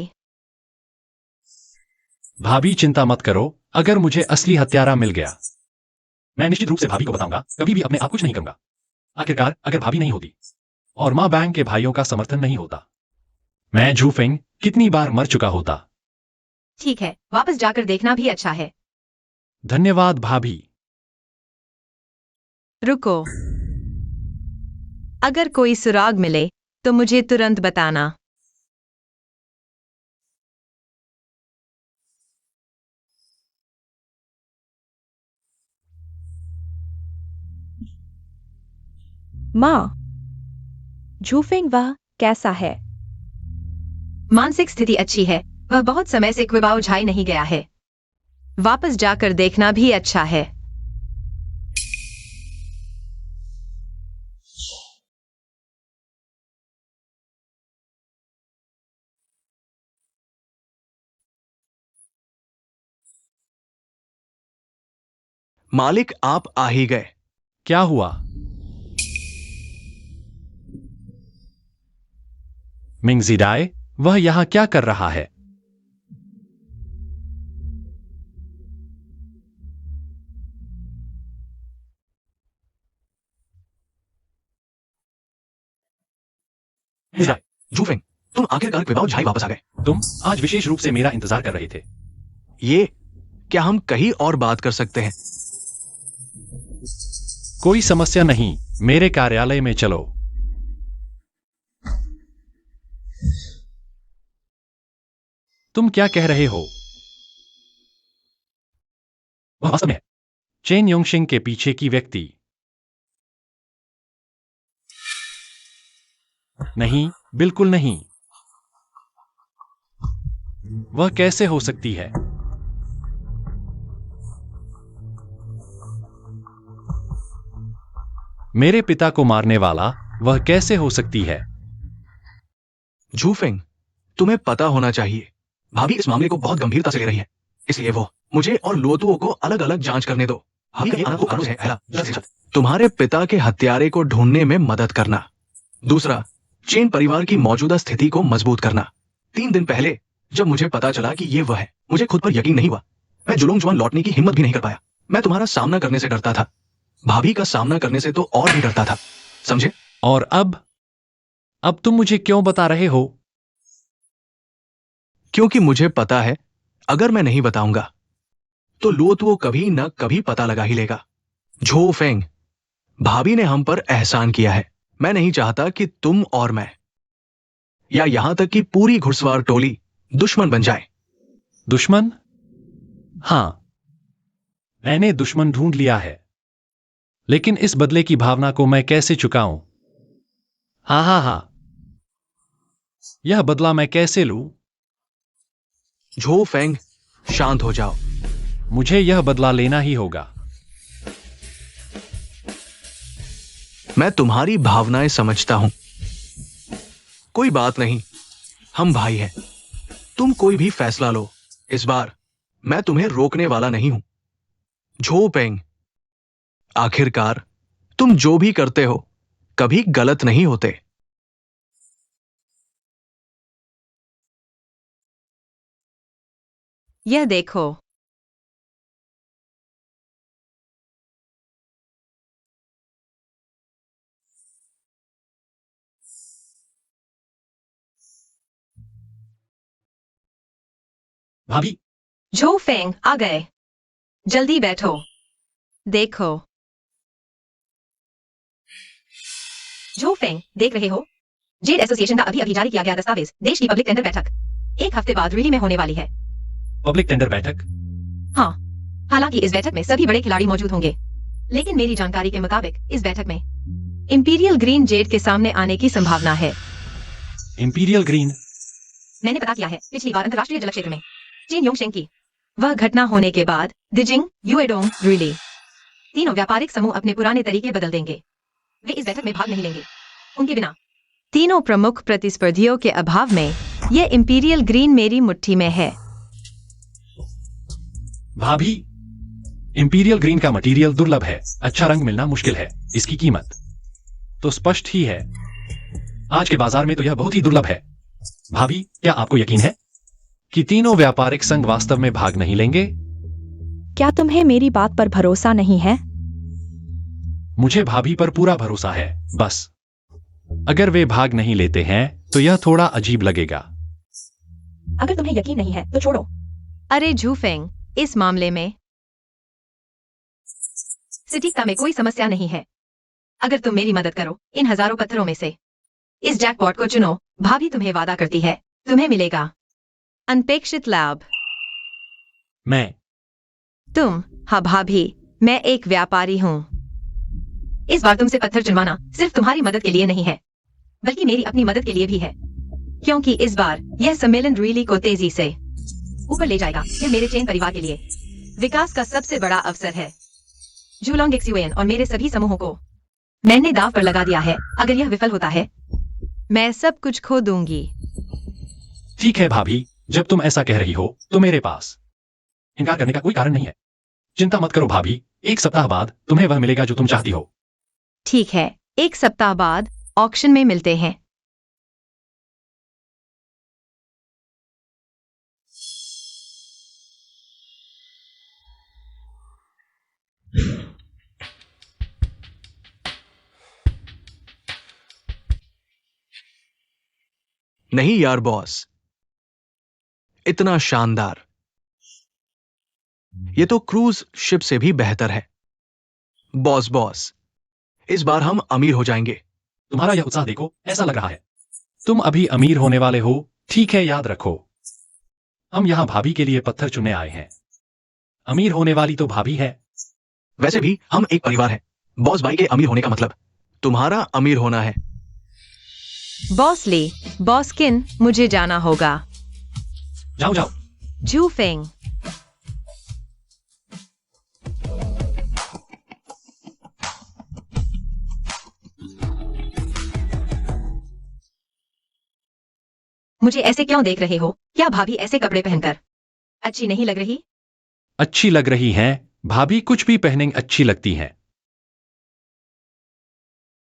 भाभी चिंता मत करो, अगर मुझे असली हत्यारा मिल गया मैं निश्चित रूप से भाभी को बताऊंगा, कभी भी अपने आप कुछ नहीं करूंगा। आखिरकार अगर भाभी नहीं होती और मां बैंग के भाइयों का समर्थन नहीं होता, मैं झू फेंग कितनी बार मर चुका होता। ठीक है, वापस जाकर देखना भी अच्छा है। धन्यवाद भाभी। रुको, अगर कोई सुराग मिले तो मुझे तुरंत बताना। माँ, झूफेंग वह कैसा है? मानसिक स्थिति अच्छी है, वह बहुत समय से क्विबाओ झाई नहीं गया है। वापस जाकर देखना भी अच्छा है। मालिक, आप आ ही गए। क्या हुआ? मिंगजीडाई, वह यहां क्या कर रहा है? झूफेंग, तुम आखिरकार क्विबाओ झाई वापस आ गए। तुम आज विशेष रूप से मेरा इंतजार कर रहे थे। ये क्या हम कहीं और बात कर सकते हैं? कोई समस्या नहीं, मेरे कार्यालय में चलो। तुम क्या कह रहे हो? वह वास्तव में है चेन योंगशिंग के पीछे की व्यक्ति। नहीं, बिल्कुल नहीं। वह कैसे हो सकती है? मेरे पिता को मारने वाला वह कैसे हो सकती है? झूफेंग, तुम्हें पता होना चाहिए, भाभी इस मामले को बहुत गंभीरता से ले रही है, इसलिए वो मुझे और लोतुओं को अलग अलग जांच करने दो। भाभी का ये आना को अनुरोध है, पहला, जल्द से जल्द तुम्हारे पिता के हत्यारे को ढूंढने में मदद करना। दूसरा, चेन परिवार की मौजूदा स्थिति को मजबूत करना। 3 दिन पहले जब मुझे पता चला कि ये वह है, मुझे खुद पर यकीन नहीं हुआ। मैं जुलूंगजुआन लौटने की हिम्मत भी नहीं कर पाया। मैं तुम्हारा सामना करने से डरता था, भाभी का सामना करने से तो और भी डरता था, समझे? और अब तुम मुझे क्यों बता रहे हो? क्योंकि मुझे पता है, अगर मैं नहीं बताऊंगा तो लोतुओ कभी न कभी पता लगा ही लेगा। झो फेंग, भाभी ने हम पर एहसान किया है। मैं नहीं चाहता कि तुम और मैं या यहां तक कि पूरी घुड़सवार टोली दुश्मन बन जाए। दुश्मन? हां, मैंने दुश्मन ढूंढ लिया है, लेकिन इस बदले की भावना को मैं कैसे चुकाऊं? हा, यह बदला मैं कैसे लूं? झो फेंग, शांत हो जाओ। मुझे यह बदला लेना ही होगा। मैं तुम्हारी भावनाएं समझता हूं, कोई बात नहीं, हम भाई हैं। तुम कोई भी फैसला लो, इस बार मैं तुम्हें रोकने वाला नहीं हूं। झो पेंग, आखिरकार तुम जो भी करते हो कभी गलत नहीं होते। यह देखो। भाभी, झो फेंग आ गए। जल्दी बैठो। देखो। झो फेंग, देख रहे हो? जेड एसोसिएशन का अभी अभी जारी किया गया दस्तावेज देश की पब्लिक टेंडर बैठक 1 हफ्ते बाद दिल्ली में होने वाली है। पब्लिक टेंडर बैठक? हाँ, हालांकि इस बैठक में सभी बड़े खिलाड़ी मौजूद होंगे, लेकिन मेरी जानकारी के मुताबिक इस बैठक में इंपीरियल ग्रीन जेड के सामने आने की संभावना है। Imperial green? मैंने पता किया है पिछली बार अंतर्राष्ट्रीय जल क्षेत्र में चीन योंगशेंग की वह घटना होने के बाद दिजिंग, युएडोंग, रुइली तीनों व्यापारिक समूह अपने पुराने तरीके बदल देंगे। वे इस बैठक में भाग नहीं लेंगे। उनके बिना तीनों प्रमुख प्रतिस्पर्धियों के अभाव में यह इंपीरियल ग्रीन मेरी मुट्ठी में है। भाभी, इंपीरियल ग्रीन का मटेरियल दुर्लभ है, अच्छा रंग मिलना मुश्किल है, इसकी कीमत तो स्पष्ट ही है। आज के बाजार में तो यह बहुत ही दुर्लभ है। भाभी, क्या आपको यकीन है कि तीनों व्यापारिक संघ वास्तव में भाग नहीं लेंगे? क्या तुम्हें मेरी बात पर भरोसा नहीं है? मुझे भाभी पर पूरा भरोसा है, बस अगर वे भाग नहीं लेते हैं तो यह थोड़ा अजीब लगेगा। अगर तुम्हें यकीन नहीं है तो छोड़ो। अरे झूफेंग, इस मामले में सटीकता में कोई समस्या नहीं है। अगर तुम मेरी मदद करो, इन हजारों पत्थरों में से इस जैकपॉट को चुनो। भाभी तुम्हें वादा करती है तुम्हें मिलेगा अनपेक्षित लाभ। तुम? हाँ भाभी, मैं एक व्यापारी हूँ। इस बार तुमसे पत्थर चुनवाना सिर्फ तुम्हारी मदद के लिए नहीं है, बल्कि मेरी अपनी मदद के लिए भी है, क्योंकि इस बार यह सम्मेलन रुइली को तेजी से ऊपर ले जाएगा। यह मेरे चेन परिवार के लिए विकास का सबसे बड़ा अवसर है। जूलोंग एक्सयूएन और मेरे सभी समूहों को मैंने दांव पर लगा दिया है। अगर यह विफल होता है, मैं सब कुछ खो दूंगी। ठीक है भाभी, जब तुम ऐसा कह रही हो तो मेरे पास इनकार करने का कोई कारण नहीं है। चिंता मत करो भाभी, 1 सप्ताह बाद तुम्हें वह मिलेगा जो तुम चाहती हो। ठीक है, 1 सप्ताह बाद ऑक्शन में मिलते हैं। नहीं यार बॉस, इतना शानदार, ये तो क्रूज शिप से भी बेहतर है। बॉस, इस बार हम अमीर हो जाएंगे। तुम्हारा यह उत्साह देखो, ऐसा लग रहा है तुम अभी अमीर होने वाले हो। ठीक है, याद रखो, हम यहाँ भाभी के लिए पत्थर चुनने आए हैं। अमीर होने वाली तो भाभी है। वैसे भी हम एक परिवार हैं। बॉस भाई के अमीर होने का मतलब तुम्हारा अमीर होना है। बॉस ली, बॉस किन, मुझे जाना होगा। जाओ जाओ। जूफेंग, मुझे ऐसे क्यों देख रहे हो? क्या भाभी ऐसे कपड़े पहनकर अच्छी नहीं लग रही? अच्छी लग रही हैं भाभी, कुछ भी पहने अच्छी लगती हैं।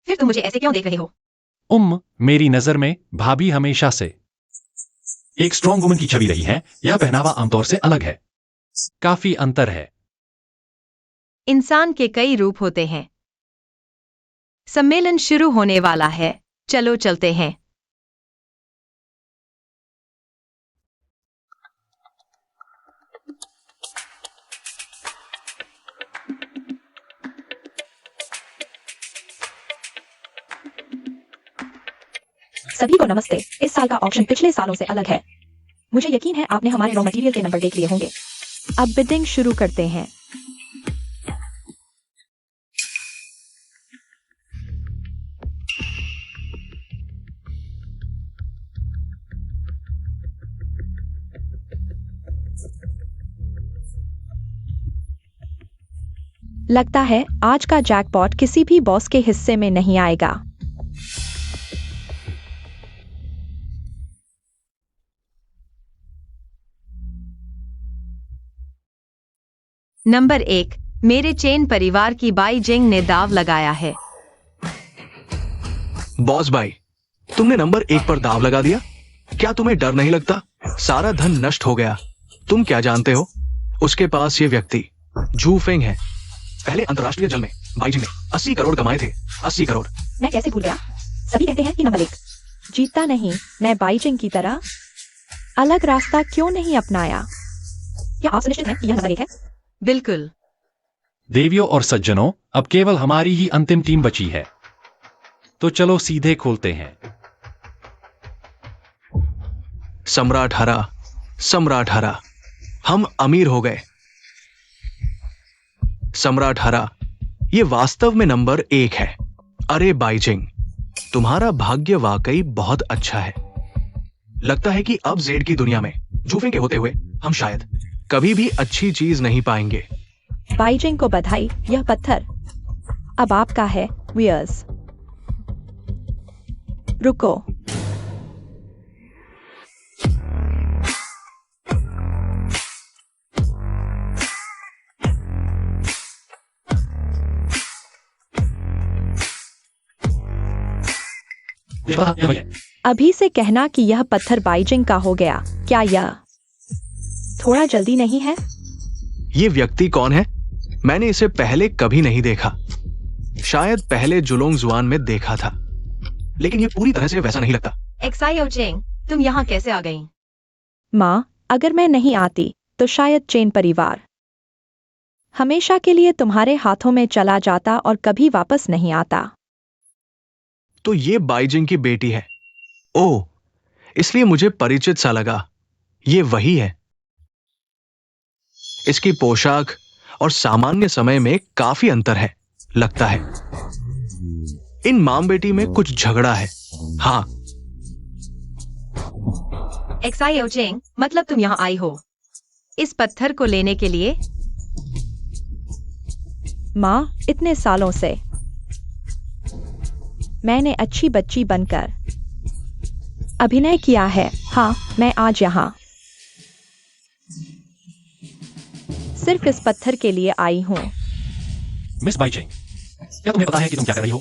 फिर तुम मुझे ऐसे क्यों देख रहे हो? मेरी नजर में भाभी हमेशा से एक स्ट्रॉन्ग वुमन की छवि रही है। यह पहनावा आमतौर से अलग है, काफी अंतर है। इंसान के कई रूप होते हैं। सम्मेलन शुरू होने वाला है, चलो चलते हैं। सभी को नमस्ते। इस साल का ऑक्शन पिछले सालों से अलग है। मुझे यकीन है आपने हमारे रॉ मटेरियल के नंबर देख लिए होंगे। अब बिडिंग शुरू करते हैं। लगता है आज का जैकपॉट किसी भी बॉस के हिस्से में नहीं आएगा। नंबर 1, मेरे चेन परिवार की बाई जिंग ने दाव लगाया है। बॉस भाई, तुमने नंबर 1 पर दांव लगा दिया। क्या तुम्हें डर नहीं लगता? सारा धन नष्ट हो गया। तुम क्या जानते हो? उसके पास ये व्यक्ति जू फेंग है। पहले अंतरराष्ट्रीय जल में बाइजिंग ने 80 करोड़ कमाए थे। 80 करोड़। मैं कैसे भूल गया? सभी कहते हैं कि नंबर 1 जीतता नहीं। मैं बाइजिंग की तरह अलग रास्ता क्यों नहीं अपनाया? क्या आप सुनिश्चित हैं कि यह नंबर 1 है? बिल्कुल। देवियों और सज्जनों, अब केवल हमारी ही अंतिम टीम बची है, तो चलो सीधे खोलते हैं। सम्राट हरा, सम्राट हरा, हम अमीर हो गए। सम्राट हरा, ये वास्तव में नंबर 1 है। अरे बाइजिंग, तुम्हारा भाग्य वाकई बहुत अच्छा है। लगता है कि अब जेड की दुनिया में जूफे के होते हुए हम शायद कभी भी अच्छी चीज नहीं पाएंगे। बाइजिंग को बधाई, यह पत्थर अब आपका है। वियर्स, रुको। अभी से कहना कि यह पत्थर बाइजिंग का हो गया, क्या यह थोड़ा जल्दी नहीं है? ये व्यक्ति कौन है? मैंने इसे पहले कभी नहीं देखा। शायद पहले जुलोंग जुआन में देखा था, लेकिन ये पूरी तरह से वैसा नहीं लगता। एक्साई चेंग, तुम यहाँ कैसे आ गई? माँ, अगर मैं नहीं आती तो शायद चेन परिवार हमेशा के लिए तुम्हारे हाथों में चला जाता और कभी वापस नहीं आता। तो ये बाइजिंग की बेटी है। ओह, इसलिए मुझे परिचित सा लगा। ये वही है। इसकी पोशाक और सामान्य समय में काफी अंतर है, लगता है। इन मां बेटी में कुछ झगड़ा है। हाँ। एक्साई चेंग, मतलब तुम यहाँ आई हो इस पत्थर को लेने के लिए? माँ, इतने सालों से मैंने अच्छी बच्ची बनकर अभिनय किया है। हाँ, मैं आज यहाँ सिर्फ इस पत्थर के लिए आई हूँ। मिस बाइजिंग, क्या तुम्हें पता है कि तुम क्या कर रही हो?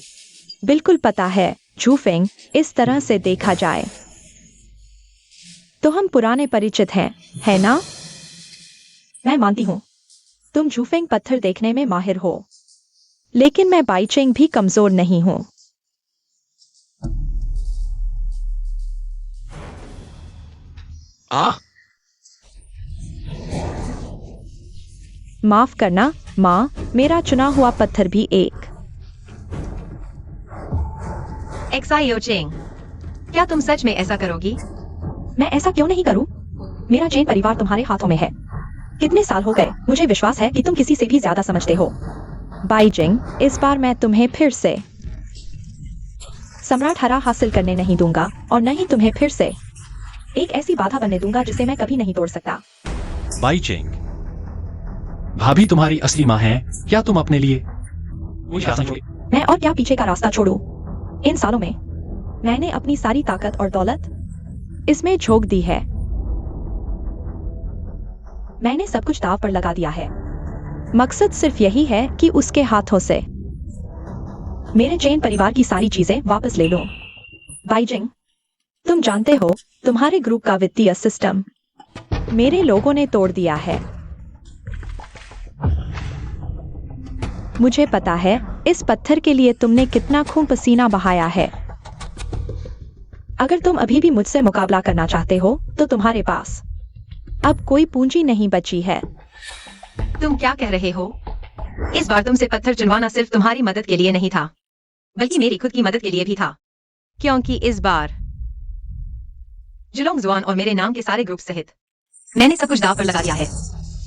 बिल्कुल पता है। जूफेंग, इस तरह से देखा जाए तो हम पुराने परिचित हैं, है ना? मैं मानती हूँ तुम जूफेंग पत्थर देखने में माहिर हो, लेकिन मैं बाइचिंग भी कमजोर नहीं हूँ। माफ करना माँ, मेरा चुना हुआ पत्थर भी एक। एक्साई चेंग, क्या तुम सच में ऐसा करोगी? मैं ऐसा क्यों नहीं करूं? मेरा चेन परिवार तुम्हारे हाथों में है। कितने साल हो गए, मुझे विश्वास है कि तुम किसी से भी ज्यादा समझते हो। बाइजिंग, इस बार मैं तुम्हें फिर से सम्राट हरा हासिल करने नहीं दूंगा, और न ही तुम्हें फिर से एक ऐसी बाधा बनने दूंगा जिसे मैं कभी नहीं तोड़ सकता। बाइजिंग, भाभी तुम्हारी असली माँ है। क्या तुम अपने लिए कोई रास्ता छोड़ी? मैं और क्या पीछे का रास्ता छोड़ूं? इन सालों में मैंने अपनी सारी ताकत और दौलत इसमें झोंक दी है। मैंने सब कुछ दांव पर लगा दिया है। मकसद सिर्फ यही है कि उसके हाथों से मेरे चेन परिवार की सारी चीजें वापस ले लो। बाइजिंग, तुम जानते हो, तुम्हारे ग्रुप का वित्तीय सिस्टम मेरे लोगों ने तोड़ दिया है। मुझे पता है इस पत्थर के लिए तुमने कितना खून पसीना बहाया है। अगर तुम अभी भी मुझसे मुकाबला करना चाहते हो तो तुम्हारे पास अब कोई पूंजी नहीं बची है। तुम क्या कह रहे हो? इस बार तुमसे पत्थर चुनवाना सिर्फ तुम्हारी मदद के लिए नहीं था, बल्कि मेरी खुद की मदद के लिए भी था, क्योंकि इस बार जुलोंग जुआन और मेरे नाम के सारे ग्रुप सहित मैंने सब कुछ दांव पर लगा दिया है।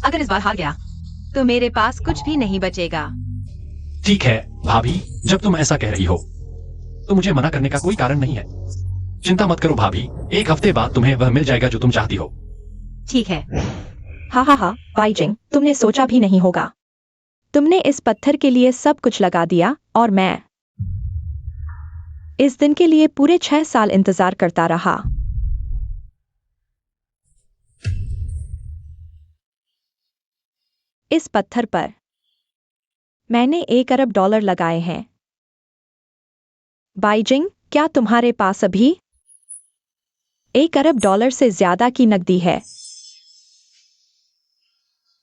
अगर इस बार हार गया तो मेरे पास कुछ भी नहीं बचेगा। ठीक है भाभी, जब तुम ऐसा कह रही हो तो मुझे मना करने का कोई कारण नहीं है। चिंता मत करो भाभी, एक हफ्ते बाद तुम्हें वह मिल जाएगा जो तुम चाहती हो। ठीक है। हा, बाइजिंग, तुमने सोचा भी नहीं होगा। तुमने इस पत्थर के लिए सब कुछ लगा दिया और मैं इस दिन के लिए पूरे 6 साल इंतजार करता रहा। इस पत्थर पर मैंने $1 अरब लगाए हैं। बाइजिंग, क्या तुम्हारे पास अभी $1 अरब से ज्यादा की नकदी है?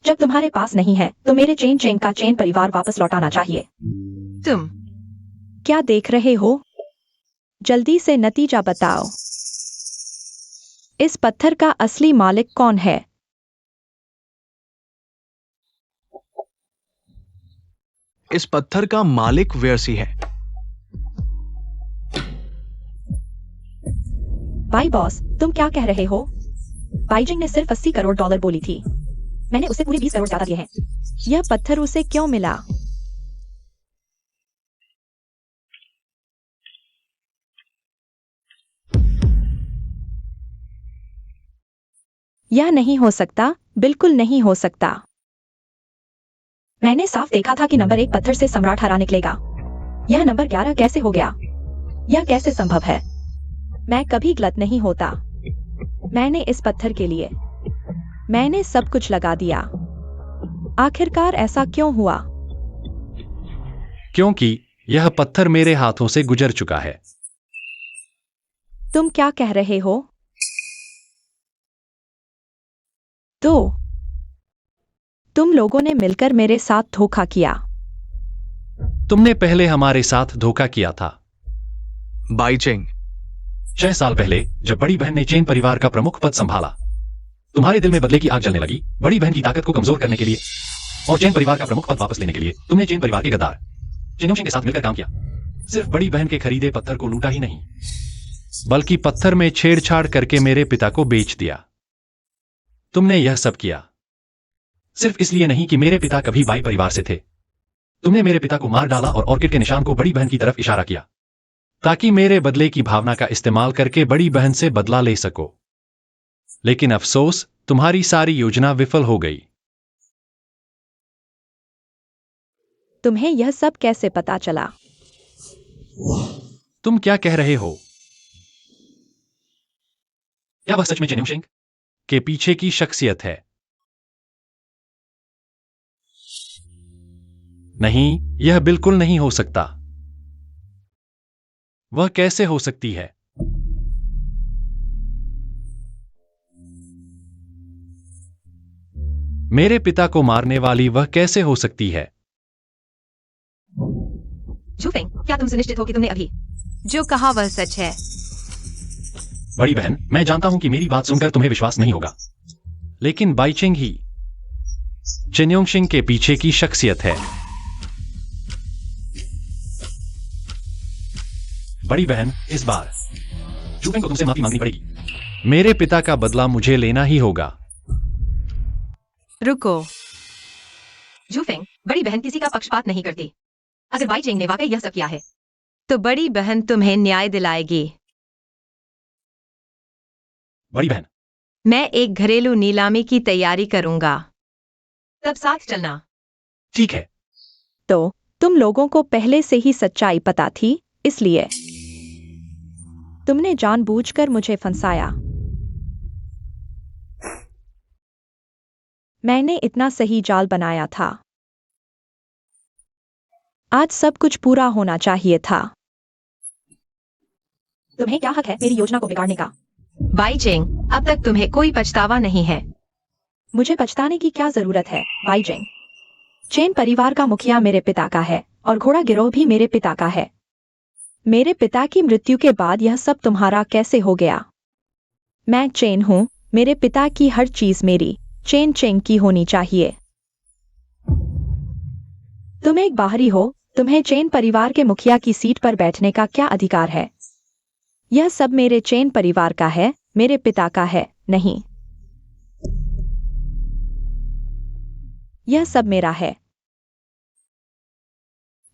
जब तुम्हारे पास नहीं है तो मेरे चेन चेंग का चेन परिवार वापस लौटाना चाहिए। तुम क्या देख रहे हो? जल्दी से नतीजा बताओ। इस पत्थर का असली मालिक कौन है? इस पत्थर का मालिक वेयरसी है। भाई बॉस, तुम क्या कह रहे हो? बाइजिंग ने सिर्फ 80 करोड़ डॉलर बोली थी। मैंने उसे पूरे 20 करोड़ ज्यादा दिए हैं। यह पत्थर उसे क्यों मिला? यह नहीं हो सकता, बिल्कुल नहीं हो सकता। मैंने साफ देखा था कि नंबर 1 पत्थर से सम्राट हरा निकलेगा। यह नंबर 11 कैसे हो गया? यह कैसे संभव है? मैं कभी गलत नहीं होता। मैंने इस पत्थर के लिए मैंने सब कुछ लगा दिया। आखिरकार ऐसा क्यों हुआ? क्योंकि यह पत्थर मेरे हाथों से गुजर चुका है। तुम क्या कह रहे हो? तो तुम लोगों ने मिलकर मेरे साथ धोखा किया। तुमने पहले हमारे साथ धोखा किया था। बाइचेंग, 6 साल पहले जब बड़ी बहन ने चेन परिवार का प्रमुख पद संभाला, तुम्हारे दिल में बदले की आग जलने लगी। बड़ी बहन की ताकत को कमजोर करने के लिए और चेन परिवार का प्रमुख पद वापस लेने के लिए तुमने चेन परिवार के गद्दार चिन्योशिंग के साथ मिलकर काम किया। सिर्फ बड़ी बहन के खरीदे पत्थर को लूटा ही नहीं, बल्कि पत्थर में छेड़छाड़ करके मेरे पिता को बेच दिया। तुमने यह सब किया सिर्फ इसलिए नहीं कि मेरे पिता कभी बाई परिवार से थे। तुमने मेरे पिता को मार डाला और ऑर्किड के निशान को बड़ी बहन की तरफ इशारा किया ताकि मेरे बदले की भावना का इस्तेमाल करके बड़ी बहन से बदला ले सको। लेकिन अफसोस, तुम्हारी सारी योजना विफल हो गई। तुम्हें यह सब कैसे पता चला? तुम क्या कह रहे हो? क्या वह सच में चिन्योशिंग के पीछे की शख्सियत है? नहीं, यह बिल्कुल नहीं हो सकता। वह कैसे हो सकती है? मेरे पिता को मारने वाली वह कैसे हो सकती है? झूफेंग, क्या तुम सुनिश्चित हो कि तुमने अभी जो कहा वह सच है? बड़ी बहन, मैं जानता हूं कि मेरी बात सुनकर तुम्हें विश्वास नहीं होगा, लेकिन बाइचेंग ही चिन्योशिंग के पीछे की शख्सियत है। बड़ी बहन, इस बार झूफेंग को तुमसे माफी मांगनी पड़ेगी। मेरे पिता का बदला मुझे लेना ही होगा। रुको। झूफेंग, बड़ी बहन किसी का पक्षपात नहीं करती। अगर बाइचेंग ने वाकई यह सब किया है तो बड़ी बहन तुम्हें न्याय दिलाएगी। बड़ी बहन, मैं एक घरेलू नीलामी की तैयारी करूंगा, तब साथ चलना। ठीक है। तो तुम लोगों को पहले से ही सच्चाई पता थी, इसलिए तुमने जानबूझकर मुझे फंसाया। मैंने इतना सही जाल बनाया था। आज सब कुछ पूरा होना चाहिए था। तुम्हें क्या हक है मेरी योजना को बिगाड़ने का? बाइचेंग, अब तक तुम्हें कोई पछतावा नहीं है। मुझे पछताने की क्या जरूरत है, बाइजिंग? चेन परिवार का मुखिया मेरे पिता का है और घोड़ा गिरोह भी मेरे पिता का है। मेरे पिता की मृत्यु के बाद यह सब तुम्हारा कैसे हो गया? मैं चेन हूं, मेरे पिता की हर चीज मेरी चेन चेंग की होनी चाहिए। तुम एक बाहरी हो, तुम्हें चेन परिवार के मुखिया की सीट पर बैठने का क्या अधिकार है? यह सब मेरे चेन परिवार का है, मेरे पिता का है नहीं। यह सब मेरा है।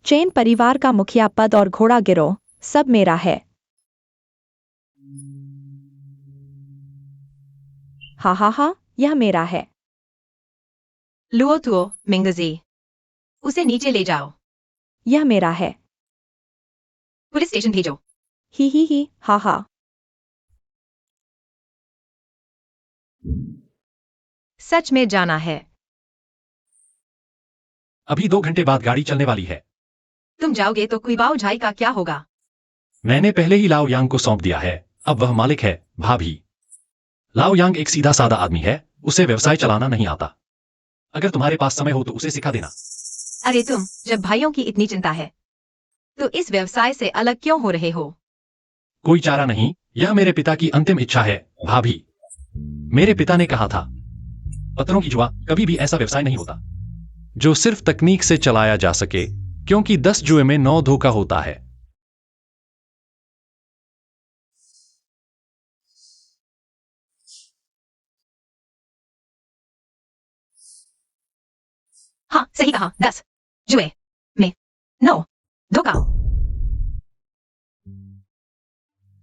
चेन परिवार का मुखिया पद और घोड़ा गिरोह सब मेरा है। हा हा हा, यह मेरा है। लुओतुओ मिंगजी, उसे नीचे ले जाओ। यह मेरा है। पुलिस स्टेशन भेजो। ही, हा हा। सच में जाना है। अभी 2 घंटे बाद गाड़ी चलने वाली है। तुम जाओगे तो कुइबाओ झाई का क्या होगा? मैंने पहले ही लाओ यांग को सौंप दिया है, अब वह मालिक है। भाभी, लाओ यांग एक सीधा साधा आदमी है, उसे व्यवसाय चलाना नहीं आता। अगर तुम्हारे पास समय हो तो उसे सिखा देना। अरे तुम, जब भाइयों की इतनी चिंता है तो इस व्यवसाय से अलग क्यों हो रहे हो? कोई चारा नहीं, यह मेरे पिता की अंतिम इच्छा है, भाभी। मेरे पिता ने कहा था, पत्थरों की जुआ कभी भी ऐसा व्यवसाय नहीं होता जो सिर्फ तकनीक से चलाया जा सके, क्योंकि 10 जुए में 9 धोखा होता है। हाँ, सही कहा, 10 जुए में 9 धोखा।